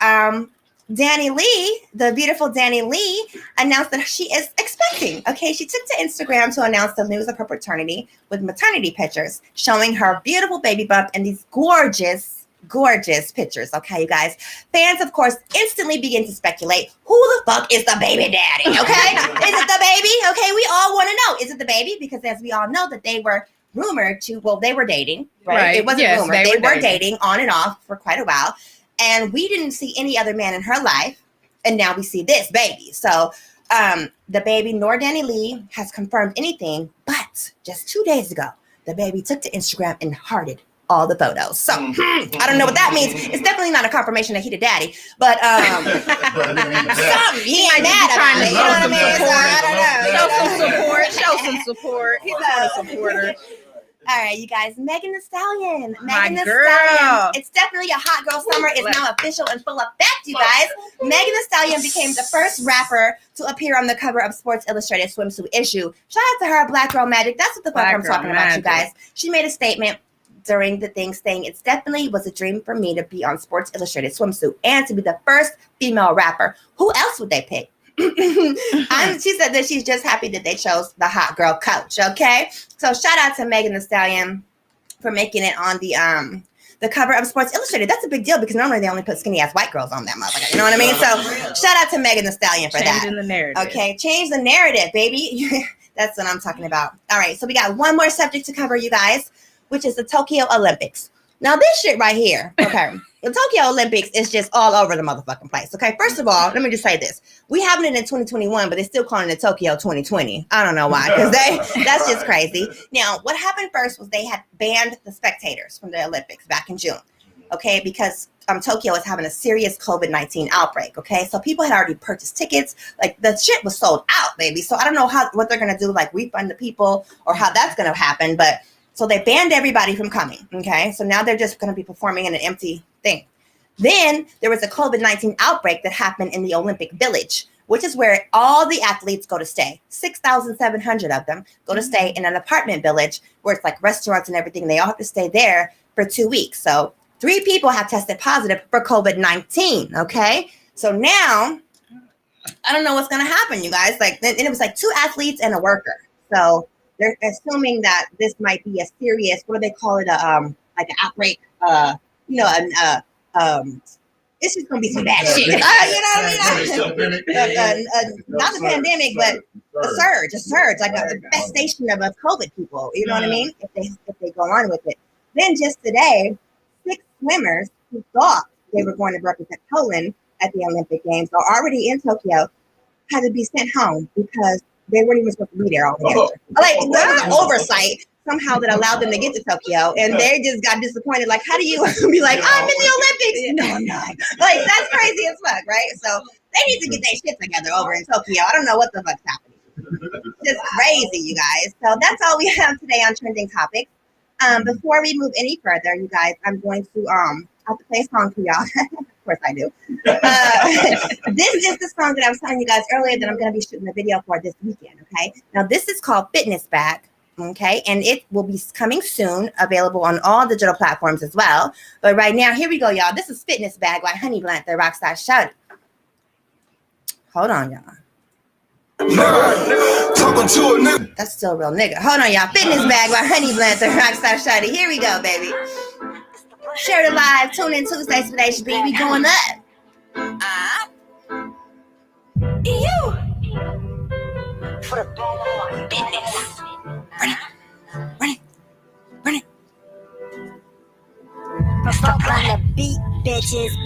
Danny Lee, the beautiful Danny Lee, announced that she is expecting, okay? She took to Instagram to announce the news of her paternity with maternity pictures showing her beautiful baby bump and these gorgeous pictures, okay, you guys? Fans, of course, instantly begin to speculate, who the fuck is the baby daddy, okay? Is it the baby? Okay, we all want to know, is it the baby? Because as we all know that they were rumored to, well, they were dating, right? It wasn't rumored. They were dating on and off for quite a while. And we didn't see any other man in her life. And now we see this baby. So the baby, nor Danny Lee, has confirmed anything. But just 2 days ago, the baby took to Instagram and hearted all the photos. So I don't know what that means. It's definitely not a confirmation that he the daddy. But something, he ain't mad about it. You know what I mean? So I don't know. Show some support. He's not a supporter. All right, you guys, Megan Thee Stallion. My Megan Thee girl. Stallion. It's definitely a hot girl summer. It's now official and full effect, you guys. Megan Thee Stallion became the first rapper to appear on the cover of Sports Illustrated swimsuit issue. Shout out to her, Black Girl Magic. That's what the fuck I'm talking about, you guys. She made a statement during the thing saying, "It's definitely was a dream for me to be on Sports Illustrated swimsuit and to be the first female rapper. Who else would they pick?" She said that she's just happy that they chose the hot girl coach. Okay, so shout out to Megan Thee Stallion for making it on the cover of Sports Illustrated. That's a big deal because normally they only put skinny ass white girls on that motherfucker. You know what I mean? So shout out to Megan Thee Stallion for Changing the narrative. Okay, change the narrative, baby. That's what I'm talking about. All right, so we got one more subject to cover, you guys, which is the Tokyo Olympics. Now this shit right here, okay, the Tokyo Olympics is just all over the motherfucking place, okay? First of all, let me just say this. We having it in 2021, but they're still calling it Tokyo 2020. I don't know why, because that's just crazy. Now, what happened first was they had banned the spectators from the Olympics back in June, okay? Because Tokyo is having a serious COVID-19 outbreak, okay? So people had already purchased tickets. Like, the shit was sold out, baby. So I don't know what they're going to do, like refund the people or how that's going to happen, but so they banned everybody from coming, okay? So now they're just going to be performing in an empty thing. Then there was a COVID-19 outbreak that happened in the Olympic Village, which is where all the athletes go to stay. 6,700 of them go to stay in an apartment village where it's like restaurants and everything. They all have to stay there for 2 weeks. So 3 people have tested positive for COVID-19, okay? So now, I don't know what's going to happen, you guys. Like, and it was like 2 athletes and a worker. So they're assuming that this might be a serious, what do they call it? Like an outbreak, it's just gonna be some bad shit. You know what I mean? Not a pandemic, but a surge, like a infestation of COVID people. You know what I mean? If they go on with it. Then just today, 6 swimmers who thought they were going to represent Poland at the Olympic Games are already in Tokyo, had to be sent home because they weren't even supposed to be there altogether. Like, there was an oversight somehow that allowed them to get to Tokyo, and they just got disappointed. Like, how do you be like, I'm in the Olympics? No, I'm not. Like, that's crazy as fuck, right? So they need to get their shit together over in Tokyo. I don't know what the fuck's happening. Just crazy, you guys. So that's all we have today on Trending Topics. Before we move any further, you guys, I'm going to have to play a song for y'all. Of course I do. This is the song that I was telling you guys earlier that I'm going to be shooting the video for this weekend, okay? Now, this is called Fitness Bag, okay? And it will be coming soon, available on all digital platforms as well. But right now, here we go, y'all. This is Fitness Bag by Honey Blunt, the Rockstar Shouty. Hold on, y'all. That's still a real nigga. Hold on, y'all. Fitness Bag by Honey Blunt, the Rockstar Shouty. Here we go, baby. Share the live. Tune in Tuesdays with HB. We doing that. You for the ball on business. Run it. Fuck on the beat, bitches. I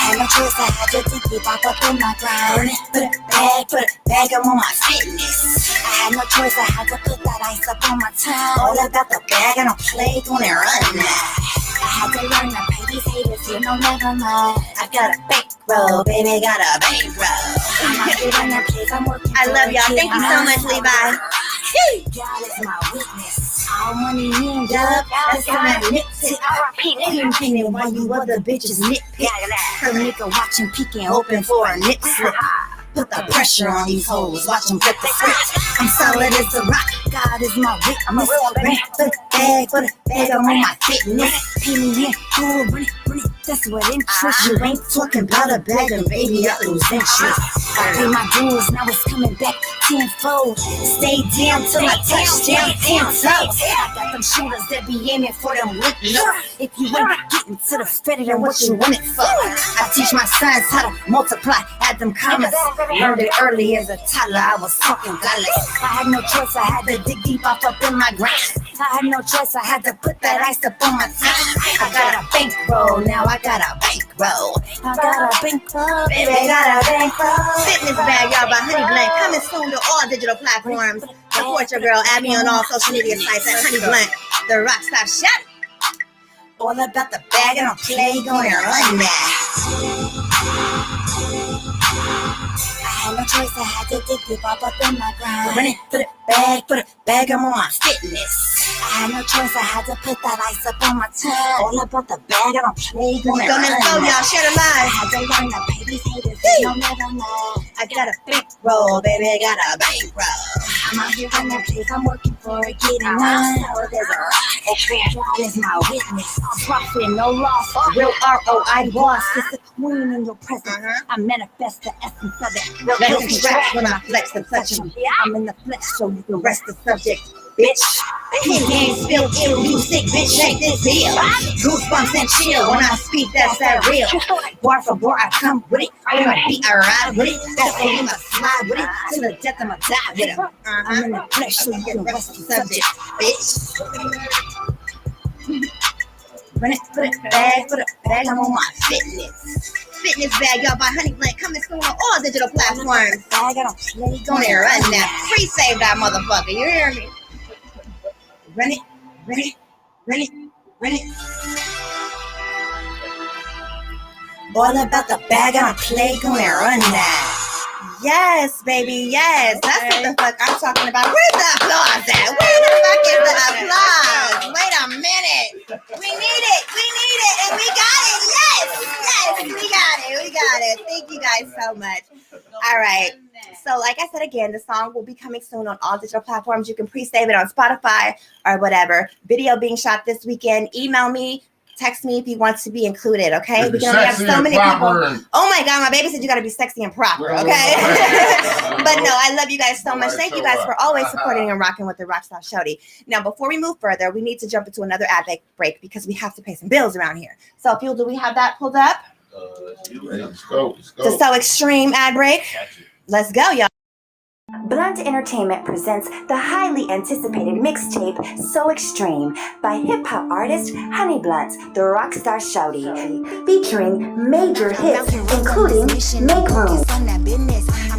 had no choice, I had to keep back up in my grind. Put a bag up on my fitness. I had no choice, I had to put that ice up on my tongue. All about the bag, I don't play, don't run now. I had to learn to pay these haters, you know, never mind. I got a bankroll, baby, got a bankroll. I love y'all. Thank you so much, Levi. God is my witness. All money in, dub. That's how I nip-tick. Ping-pinging while you other bitches nitpick. Her nigga watching, peeking, open for a nip slip. Put the pressure on these hoes, watch them flip the script. I'm solid as a rock, God is my witness. Put the bag, I'm on my fitness. Pay me in, cool, run it, that's what interests you. Ain't talking about a bag of baby, I lose interest. I pay my dues, now it's coming back tenfold. Stay down till I touch down 10 toes. I got them shooters that be aiming for them with love. If you ain't getting to the fed, then what you want it for? I teach my sons how to multiply, add them commas. Learned it early as a toddler, I was talking dollars. I had no choice, I had to dig deep off up in my grind. I had no choice, I had to put that ice up on my tongue. I got a bankroll, now I got a bankroll. I got a bankroll, baby, got a bankroll. Fitness bag, y'all, by Honey Blank. Coming soon to all digital platforms. Support your girl. Add me on all social media sites at Honey Blank, the Rockstar Shop. All about the bag, I don't play, gonna run that. I had no choice, I had to dig deep up in my grind. Run it, put a bag, I'm on my fitness. I had no choice, I had to put that ice up on my tongue. All about the bag, I don't play, gonna run that. Y'all, share the live. I had to learn to pay these haters, no never know. I got a bankroll, baby, got a bankroll. I'm out here on that place, I'm working for it, getting on. So there's a rock, God is my witness. Profit, no loss, real ROI boss. It's the queen in your presence. I manifest the essence of it. Let them scratch when I flex and touch them. I'm in the flesh, so you can rest the subject, bitch. He ain't spill ill, you sick bitch, shake this heel. Goosebumps and chill when I speak, that's that real. Bar for bar, I come with it. When I beat, I ride with it. That's why you must slide with it. Till the death, I'ma die with it. I'm in the flesh, so you can rest the subject, bitch. Run it, put a bag, I'm on my fitness. Fitness bag, y'all, by Honey Blank. Coming soon on all digital platforms. I don't play, Go there, run that. Pre-save that motherfucker. You hear me? Run it. All about the bag, I don't play, gonna run that. Yes, baby, yes. That's what the fuck I'm talking about. Where's the applause at? Where the fuck is the applause? Wait a minute. We need it, and we got it. Yes, we got it. Thank you guys so much. All right. So like I said again, the song will be coming soon on all digital platforms. You can pre-save it on Spotify or whatever. Video being shot this weekend. Email me. Text me if you want to be included, okay? We can only have so many people. Oh my God, my baby said you got to be sexy and proper, okay? But no, I love you guys so much. Thank you guys for always supporting and rocking with the Rockstar Shorty. Now, before we move further, we need to jump into another ad break because we have to pay some bills around here. So, Fuel, do we have that pulled up? Let's go. The So Extreme ad break. Let's go, y'all. Blunt Entertainment presents the highly anticipated mixtape So Extreme by hip-hop artist Honey Blunt, the Rockstar Shouty, featuring major hits including Make Room. I'm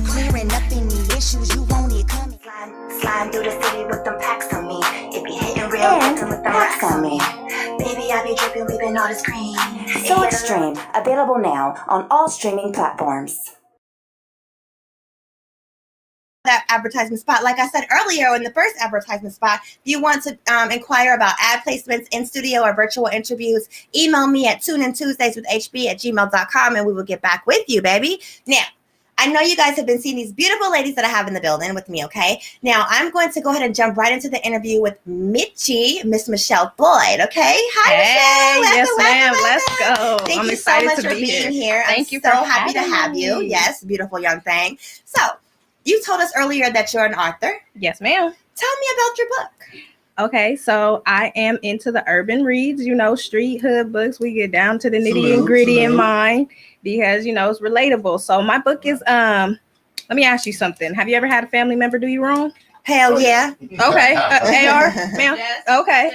clearing up any issues you wanted coming. Sliding through the city with them packs on me. It be hitting real and with them racks on me. Baby, I be dripping, leaving all this green. So Extreme, available now on all streaming platforms. That advertisement spot. Like I said earlier in the first advertisement spot, if you want to inquire about ad placements in studio or virtual interviews, email me at tuneintuesdayswithhb@gmail.com and we will get back with you, baby. Now, I know you guys have been seeing these beautiful ladies that I have in the building with me, okay? Now, I'm going to go ahead and jump right into the interview with Miss Michelle Boyd, okay? Hi, Michelle. Welcome, Yes, ma'am. welcome. Let's go. Thank I'm you excited so much to for be being here. here. Thank you so for happy to having have you. me. Yes, beautiful young thing. So, you told us earlier that you're an author. Yes, ma'am. Tell me about your book. Okay, so I am into the urban reads, street hood books. We get down to the nitty and gritty in mine because, it's relatable. So my book is, let me ask you something. Have you ever had a family member do you wrong? Hell yeah. Okay. AR, ma'am. Yes. Okay.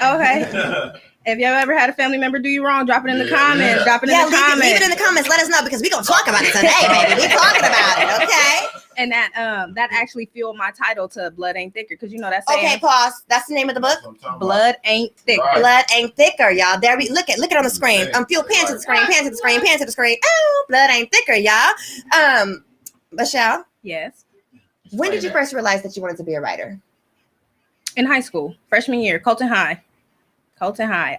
If you ever had a family member do you wrong, drop it in the comments. Drop it in the comments. Leave it in the comments. Let us know because we're going to talk about it today, baby. We're talking about it, okay? And that actually fueled my title to Blood Ain't Thicker because, that's saying. Okay, pause. That's the name of the book? Blood Ain't Thicker. Right. Blood Ain't Thicker, y'all. There we look it on the screen. Fuel, pan to the screen, pan to the screen, pan to the screen. Oh, blood ain't thicker, y'all. Michelle, Yes. when did you first realize that you wanted to be a writer? In high school, freshman year, Colton High. I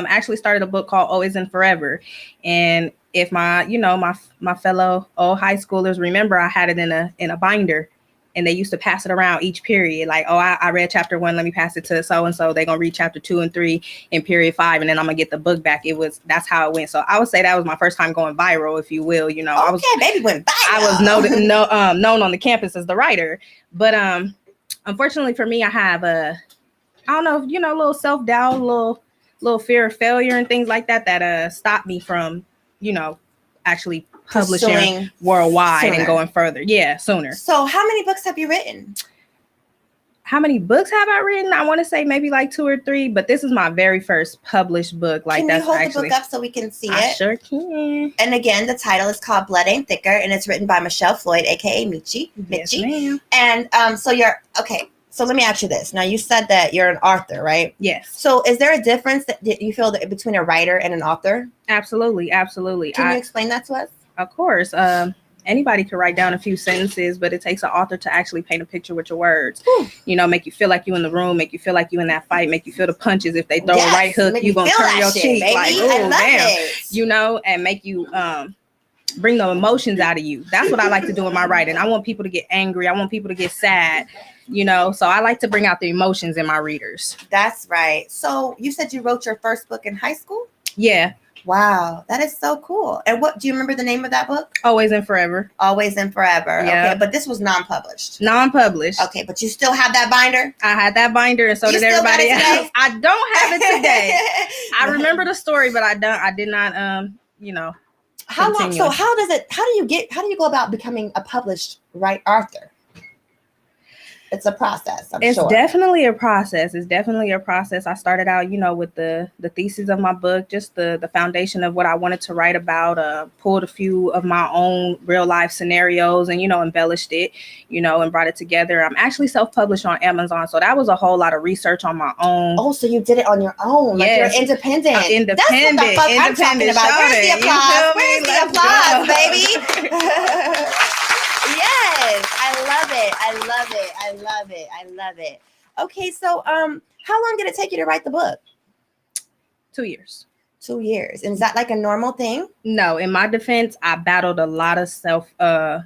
actually started a book called Always and Forever. And if my fellow old high schoolers remember, I had it in a binder. And they used to pass it around each period. Like, I read chapter 1. Let me pass it to so-and-so. They're going to read chapter 2 and 3 in period 5. And then I'm going to get the book back. That's how it went. So I would say that was my first time going viral, if you will. Baby went viral. I was known on the campus as the writer. But unfortunately for me, I have a little self-doubt, little fear of failure and things like that stopped me from, actually publishing worldwide sooner. And going further. Yeah, sooner. So how many books have you written? How many books have I written? I want to say maybe like 2 or 3, but this is my very first published book. Like, can you hold the book up so we can see I it? Sure can. And again, the title is called Blood Ain't Thicker, and it's written by Michelle Floyd, aka Michi. Yes, ma'am. And so you're okay. So let me ask you this. Now, you said that you're an author, right? Yes. So is there a difference that you feel that between a writer and an author? Absolutely. Can you explain that to us? Of course. Anybody can write down a few sentences, but it takes an author to actually paint a picture with your words. Whew. Make you feel like you in the room, make you feel like you in that fight, make you feel the punches. If they throw a right hook, you gonna turn your cheek baby. like, oh damn, and make you bring the emotions out of you. That's what I like to do in my writing. I want people to get angry. I want people to get sad. So I like to bring out the emotions in my readers. That's right. So you said you wrote your first book in high school? Yeah. Wow, that is so cool. And what do you remember the name of that book? Always and Forever. Always and Forever. Yeah. Okay, but this was non-published. Non-published. Okay, but you still have that binder? I had that binder, and so did everybody else. I don't have it today. I remember the story, but I did not. How long? continue. So how do you go about becoming a published author? It's a process. It's definitely a process. I started out, with the thesis of my book, just the foundation of what I wanted to write about, pulled a few of my own real life scenarios and, embellished it, and brought it together. I'm actually self-published on Amazon. So that was a whole lot of research on my own. Oh, so you did it on your own. Like yes. You're independent. I'm independent. That's what the fuck I'm talking about. Where's the applause? Where's the applause, baby? Yes, I love it. Okay, so how long did it take you to write the book? 2 years. 2 years. And is that like a normal thing? No, in my defense, I battled a lot of self-doubt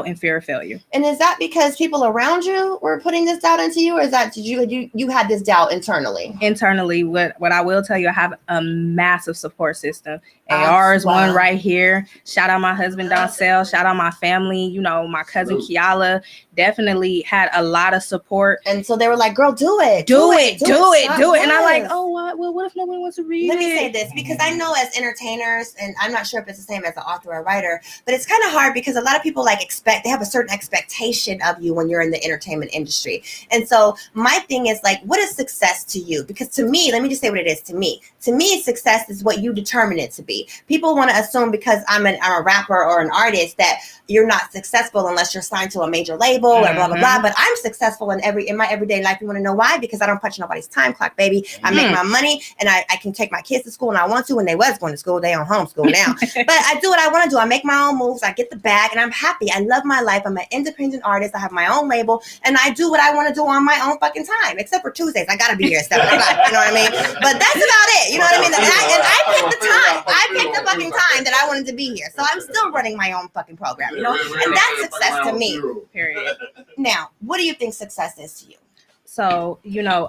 and fear of failure. And is that because people around you were putting this doubt into you, or is that you had this doubt internally? Internally, what I will tell you, I have a massive support system. AR is one right here. Shout out my husband Doncel. Shout out my family. My cousin Kiala definitely had a lot of support. And so they were like, "Girl, do it, do it." And I'm like, "Oh, what if nobody wants to read Let it?" me say this, because I know as entertainers, and I'm not sure if it's the same as an author or writer, but it's kind of hard because a lot of people they have a certain expectation of you when you're in the entertainment industry. And so my thing is like, what is success to you? Because to me, let me just say what it is to me. To me, success is what you determine it to be. People want to assume because I'm a rapper or an artist that you're not successful unless you're signed to a major label or blah, blah, blah. But I'm successful in my everyday life. You want to know why? Because I don't punch nobody's time clock, baby. I make my money and I can take my kids to school when I want to. When they was going to school, they on homeschool now. But I do what I want to do. I make my own moves. I get the bag and I'm happy. I love my life. I'm an independent artist. I have my own label and I do what I want to do on my own fucking time, except for Tuesdays. I got to be here at 7 o'clock. You know what I mean? But that's about it. You know what I mean? And I picked the time. I picked the fucking time that I wanted to be here. So I'm still running my own fucking program, And that's success to me. Period. Now, what do you think success is to you? So,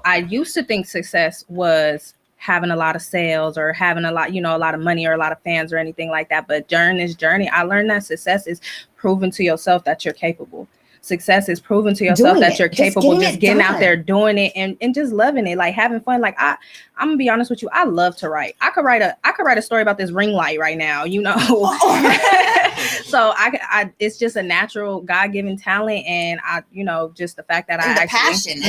I used to think success was having a lot of sales or having a lot of money or a lot of fans or anything like that. But during this journey, I learned that success is proving to yourself that you're capable. success is proving to yourself that you're capable, just getting out there, doing it, and just loving it, like having fun. Like I'm gonna be honest with you, I love to write. I could write a story about this ring light right now, you know. So I it's just a natural God-given talent, and I, you know, just the fact that and the passion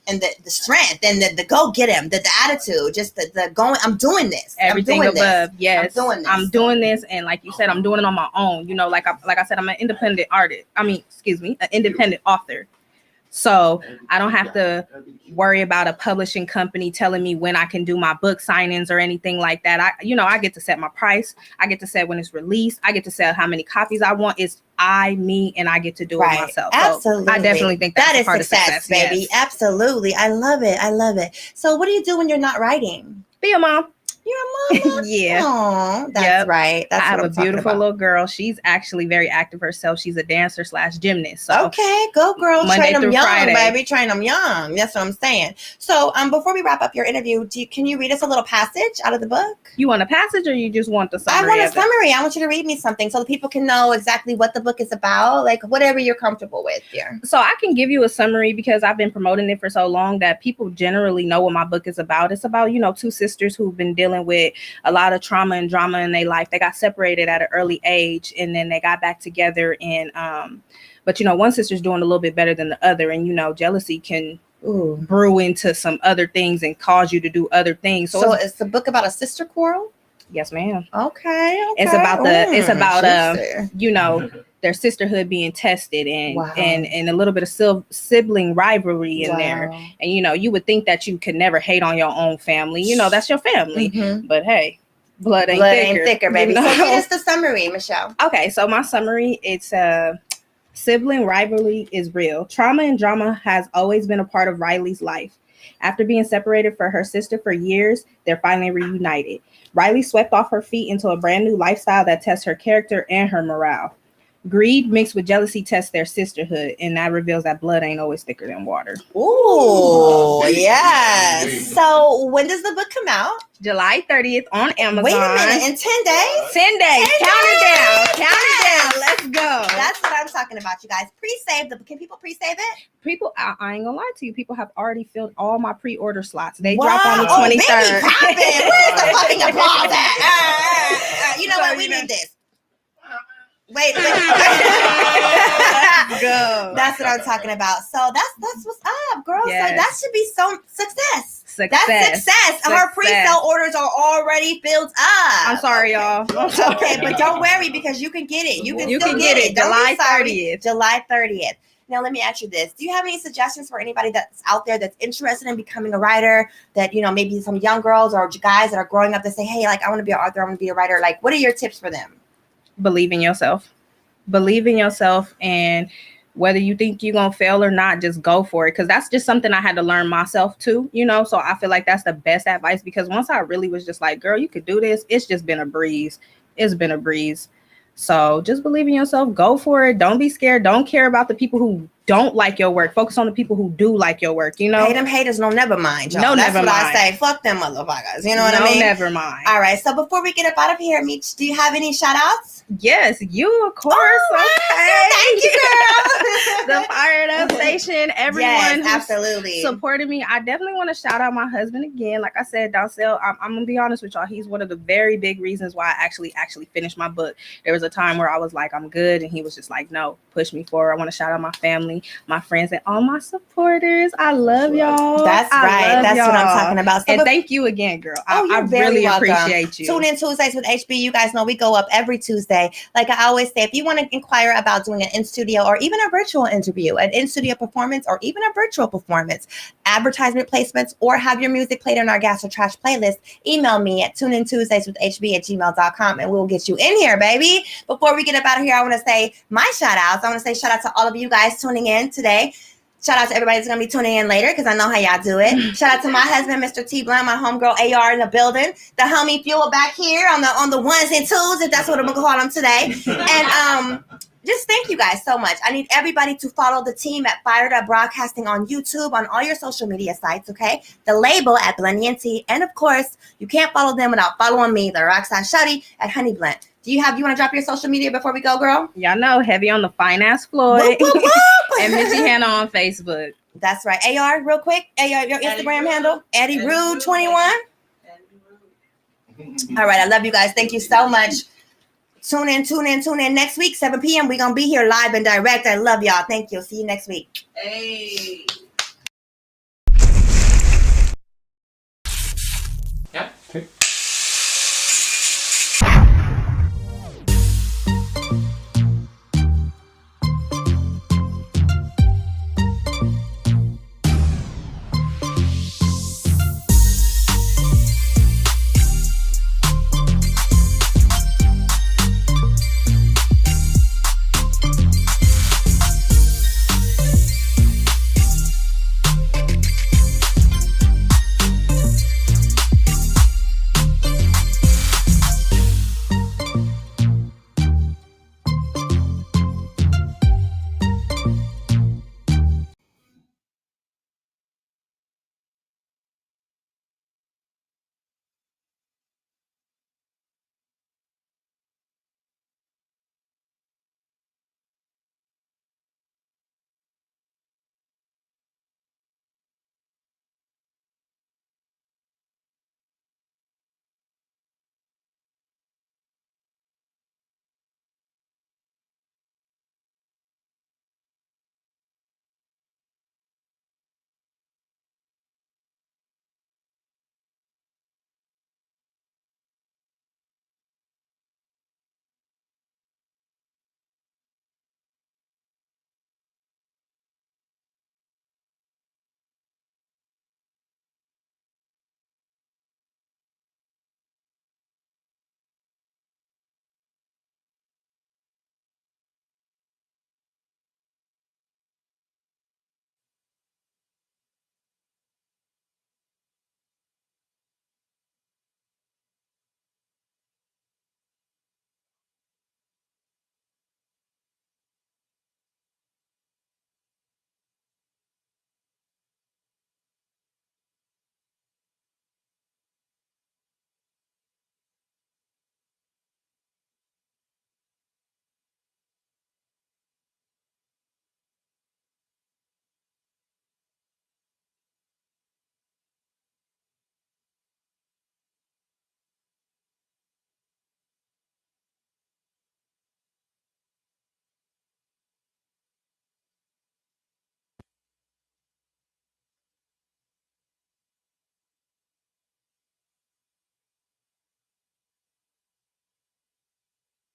and the strength and the go get him, the attitude, just the going. I'm doing this. Everything I'm doing above, this. yes. I'm doing this, and like you said, I'm doing it on my own. You know, like I said, I'm an independent artist. An independent author. So I don't have to worry about a publishing company telling me when I can do my book signings or anything like that. I get to set my price. I get to set when it's released. I get to set how many copies I want. It's me, and I get to do it myself. Absolutely. So I definitely think that is part of success, baby. Yes. Absolutely. I love it. So what do you do when you're not writing? Be a mom. You're a mom? Yeah. Oh, that's right. That's I have what a I'm talking beautiful about. little girl. She's actually very active herself. She's a dancer / gymnast. So okay, go girl. Monday Train them through young, Friday. baby. Train them young. That's what I'm saying. So before we wrap up your interview, can you read us a little passage out of the book? You want a passage, or you just want the summary? I want a summary. I want you to read me something so that people can know exactly what the book is about, like whatever you're comfortable with here. So I can give you a summary because I've been promoting it for so long that people generally know what my book is about. It's about, you know, two sisters who've been dealing with a lot of trauma and drama in their life. They got separated at an early age, and then they got back together. And but you know, one sister's doing a little bit better than the other, and you know, jealousy can brew into some other things and cause you to do other things. So it's the book about a sister quarrel? Yes, ma'am. Okay. It's about you know, their sisterhood being tested, and and a little bit of sibling rivalry in there. And you know, you would think that you could never hate on your own family. You know, that's your family. But hey, blood ain't thicker, baby. You know? So here's the summary, Michelle. Okay, so my summary, it's sibling rivalry is real. Trauma and drama has always been a part of Riley's life. After being separated from her sister for years, they're finally reunited. Riley swept off her feet into a brand new lifestyle that tests her character and her morale. Greed mixed with jealousy tests their sisterhood, and that reveals that blood ain't always thicker than water. Ooh, yes. So when does the book come out? July 30th on Amazon. Wait a minute, in 10 days? 10 days. Count it down. Let's go. That's what I'm talking about, you guys. Pre-save the book. Can people pre-save it? People, I ain't gonna lie to you. People have already filled all my pre-order slots. They drop on the 23rd. Baby, where's the fucking applause at? You know what? We need this. Wait. Go. That's what I'm talking about. So that's what's up, girl. Yes. So that should be some success. Success. That's success. Our pre-sale orders are already filled up. I'm sorry, y'all. Okay, but don't worry because you can get it. You can still get it. July 30th. July 30th. Now, let me ask you this. Do you have any suggestions for anybody that's out there that's interested in becoming a writer, that, you know, maybe some young girls or guys that are growing up that say, hey, like, I want to be an author, I want to be a writer. Like, what are your tips for them? Believe in yourself. Believe in yourself, and whether you think you're gonna fail or not, just go for it, because that's just something I had to learn myself too, you know. So I feel like that's the best advice, because once I really was just like, girl, you could do this, it's just been a breeze. It's been a breeze. So just believe in yourself, go for it. Don't be scared. Don't care about the people who don't like your work. Focus on the people who do like your work, you know. Hey, them haters, no, never mind, y'all. No, that's never what mind. I say. Fuck them motherfuckers. You know what I mean? No, never mind. All right. So before we get up out of here, Meech, do you have any shout outs? Yes, you, of course. Okay. Thank you, girl. The Fired Up Station, everyone yes, absolutely supported me. I definitely want to shout out my husband again. Like I said, Doncel, I'm gonna be honest with y'all. He's one of the very big reasons why I actually finished my book. There was a time where I was like, I'm good, and he was just like, no, push me forward. I want to shout out my family, my friends, and all my supporters. I love y'all. That's right. That's what I'm talking about. So, and thank you again, girl. I really appreciate you. Tune in Tuesdays with HB. You guys know we go up every Tuesday. Like I always say, if you want to inquire about doing an in-studio or even a virtual interview, an in-studio performance, or even a virtual performance, advertisement placements, or have your music played on our Gas or Trash playlist, email me at tuneintuesdayswithhb@gmail.com and we'll get you in here, baby. Before we get up out of here, I want to say my shout outs. I want to say shout out to all of you guys tuning in today. Shout out to everybody that's going to be tuning in later, because I know how y'all do it. Shout out to my husband, Mr. T Blunt, my homegirl AR in the building, the homie Fuel back here on the ones and twos, if that's what I'm going to call them today. And just thank you guys so much. I need everybody to follow the team at Fired Up Broadcasting on YouTube, on all your social media sites, okay? The label at Blending and Tea. And of course, you can't follow them without following me, the Rockstar Shawty at Honey Blend. You want to drop your social media before we go, girl? Y'all know, heavy on the Finance Floyd and Mitchie Hannah on Facebook. That's right. AR, real quick. AR, your Instagram handle? Eddie Rude 21. All right. I love you guys. Thank you so much. Tune in next week, 7 p.m. We're going to be here live and direct. I love y'all. Thank you. See you next week. Hey.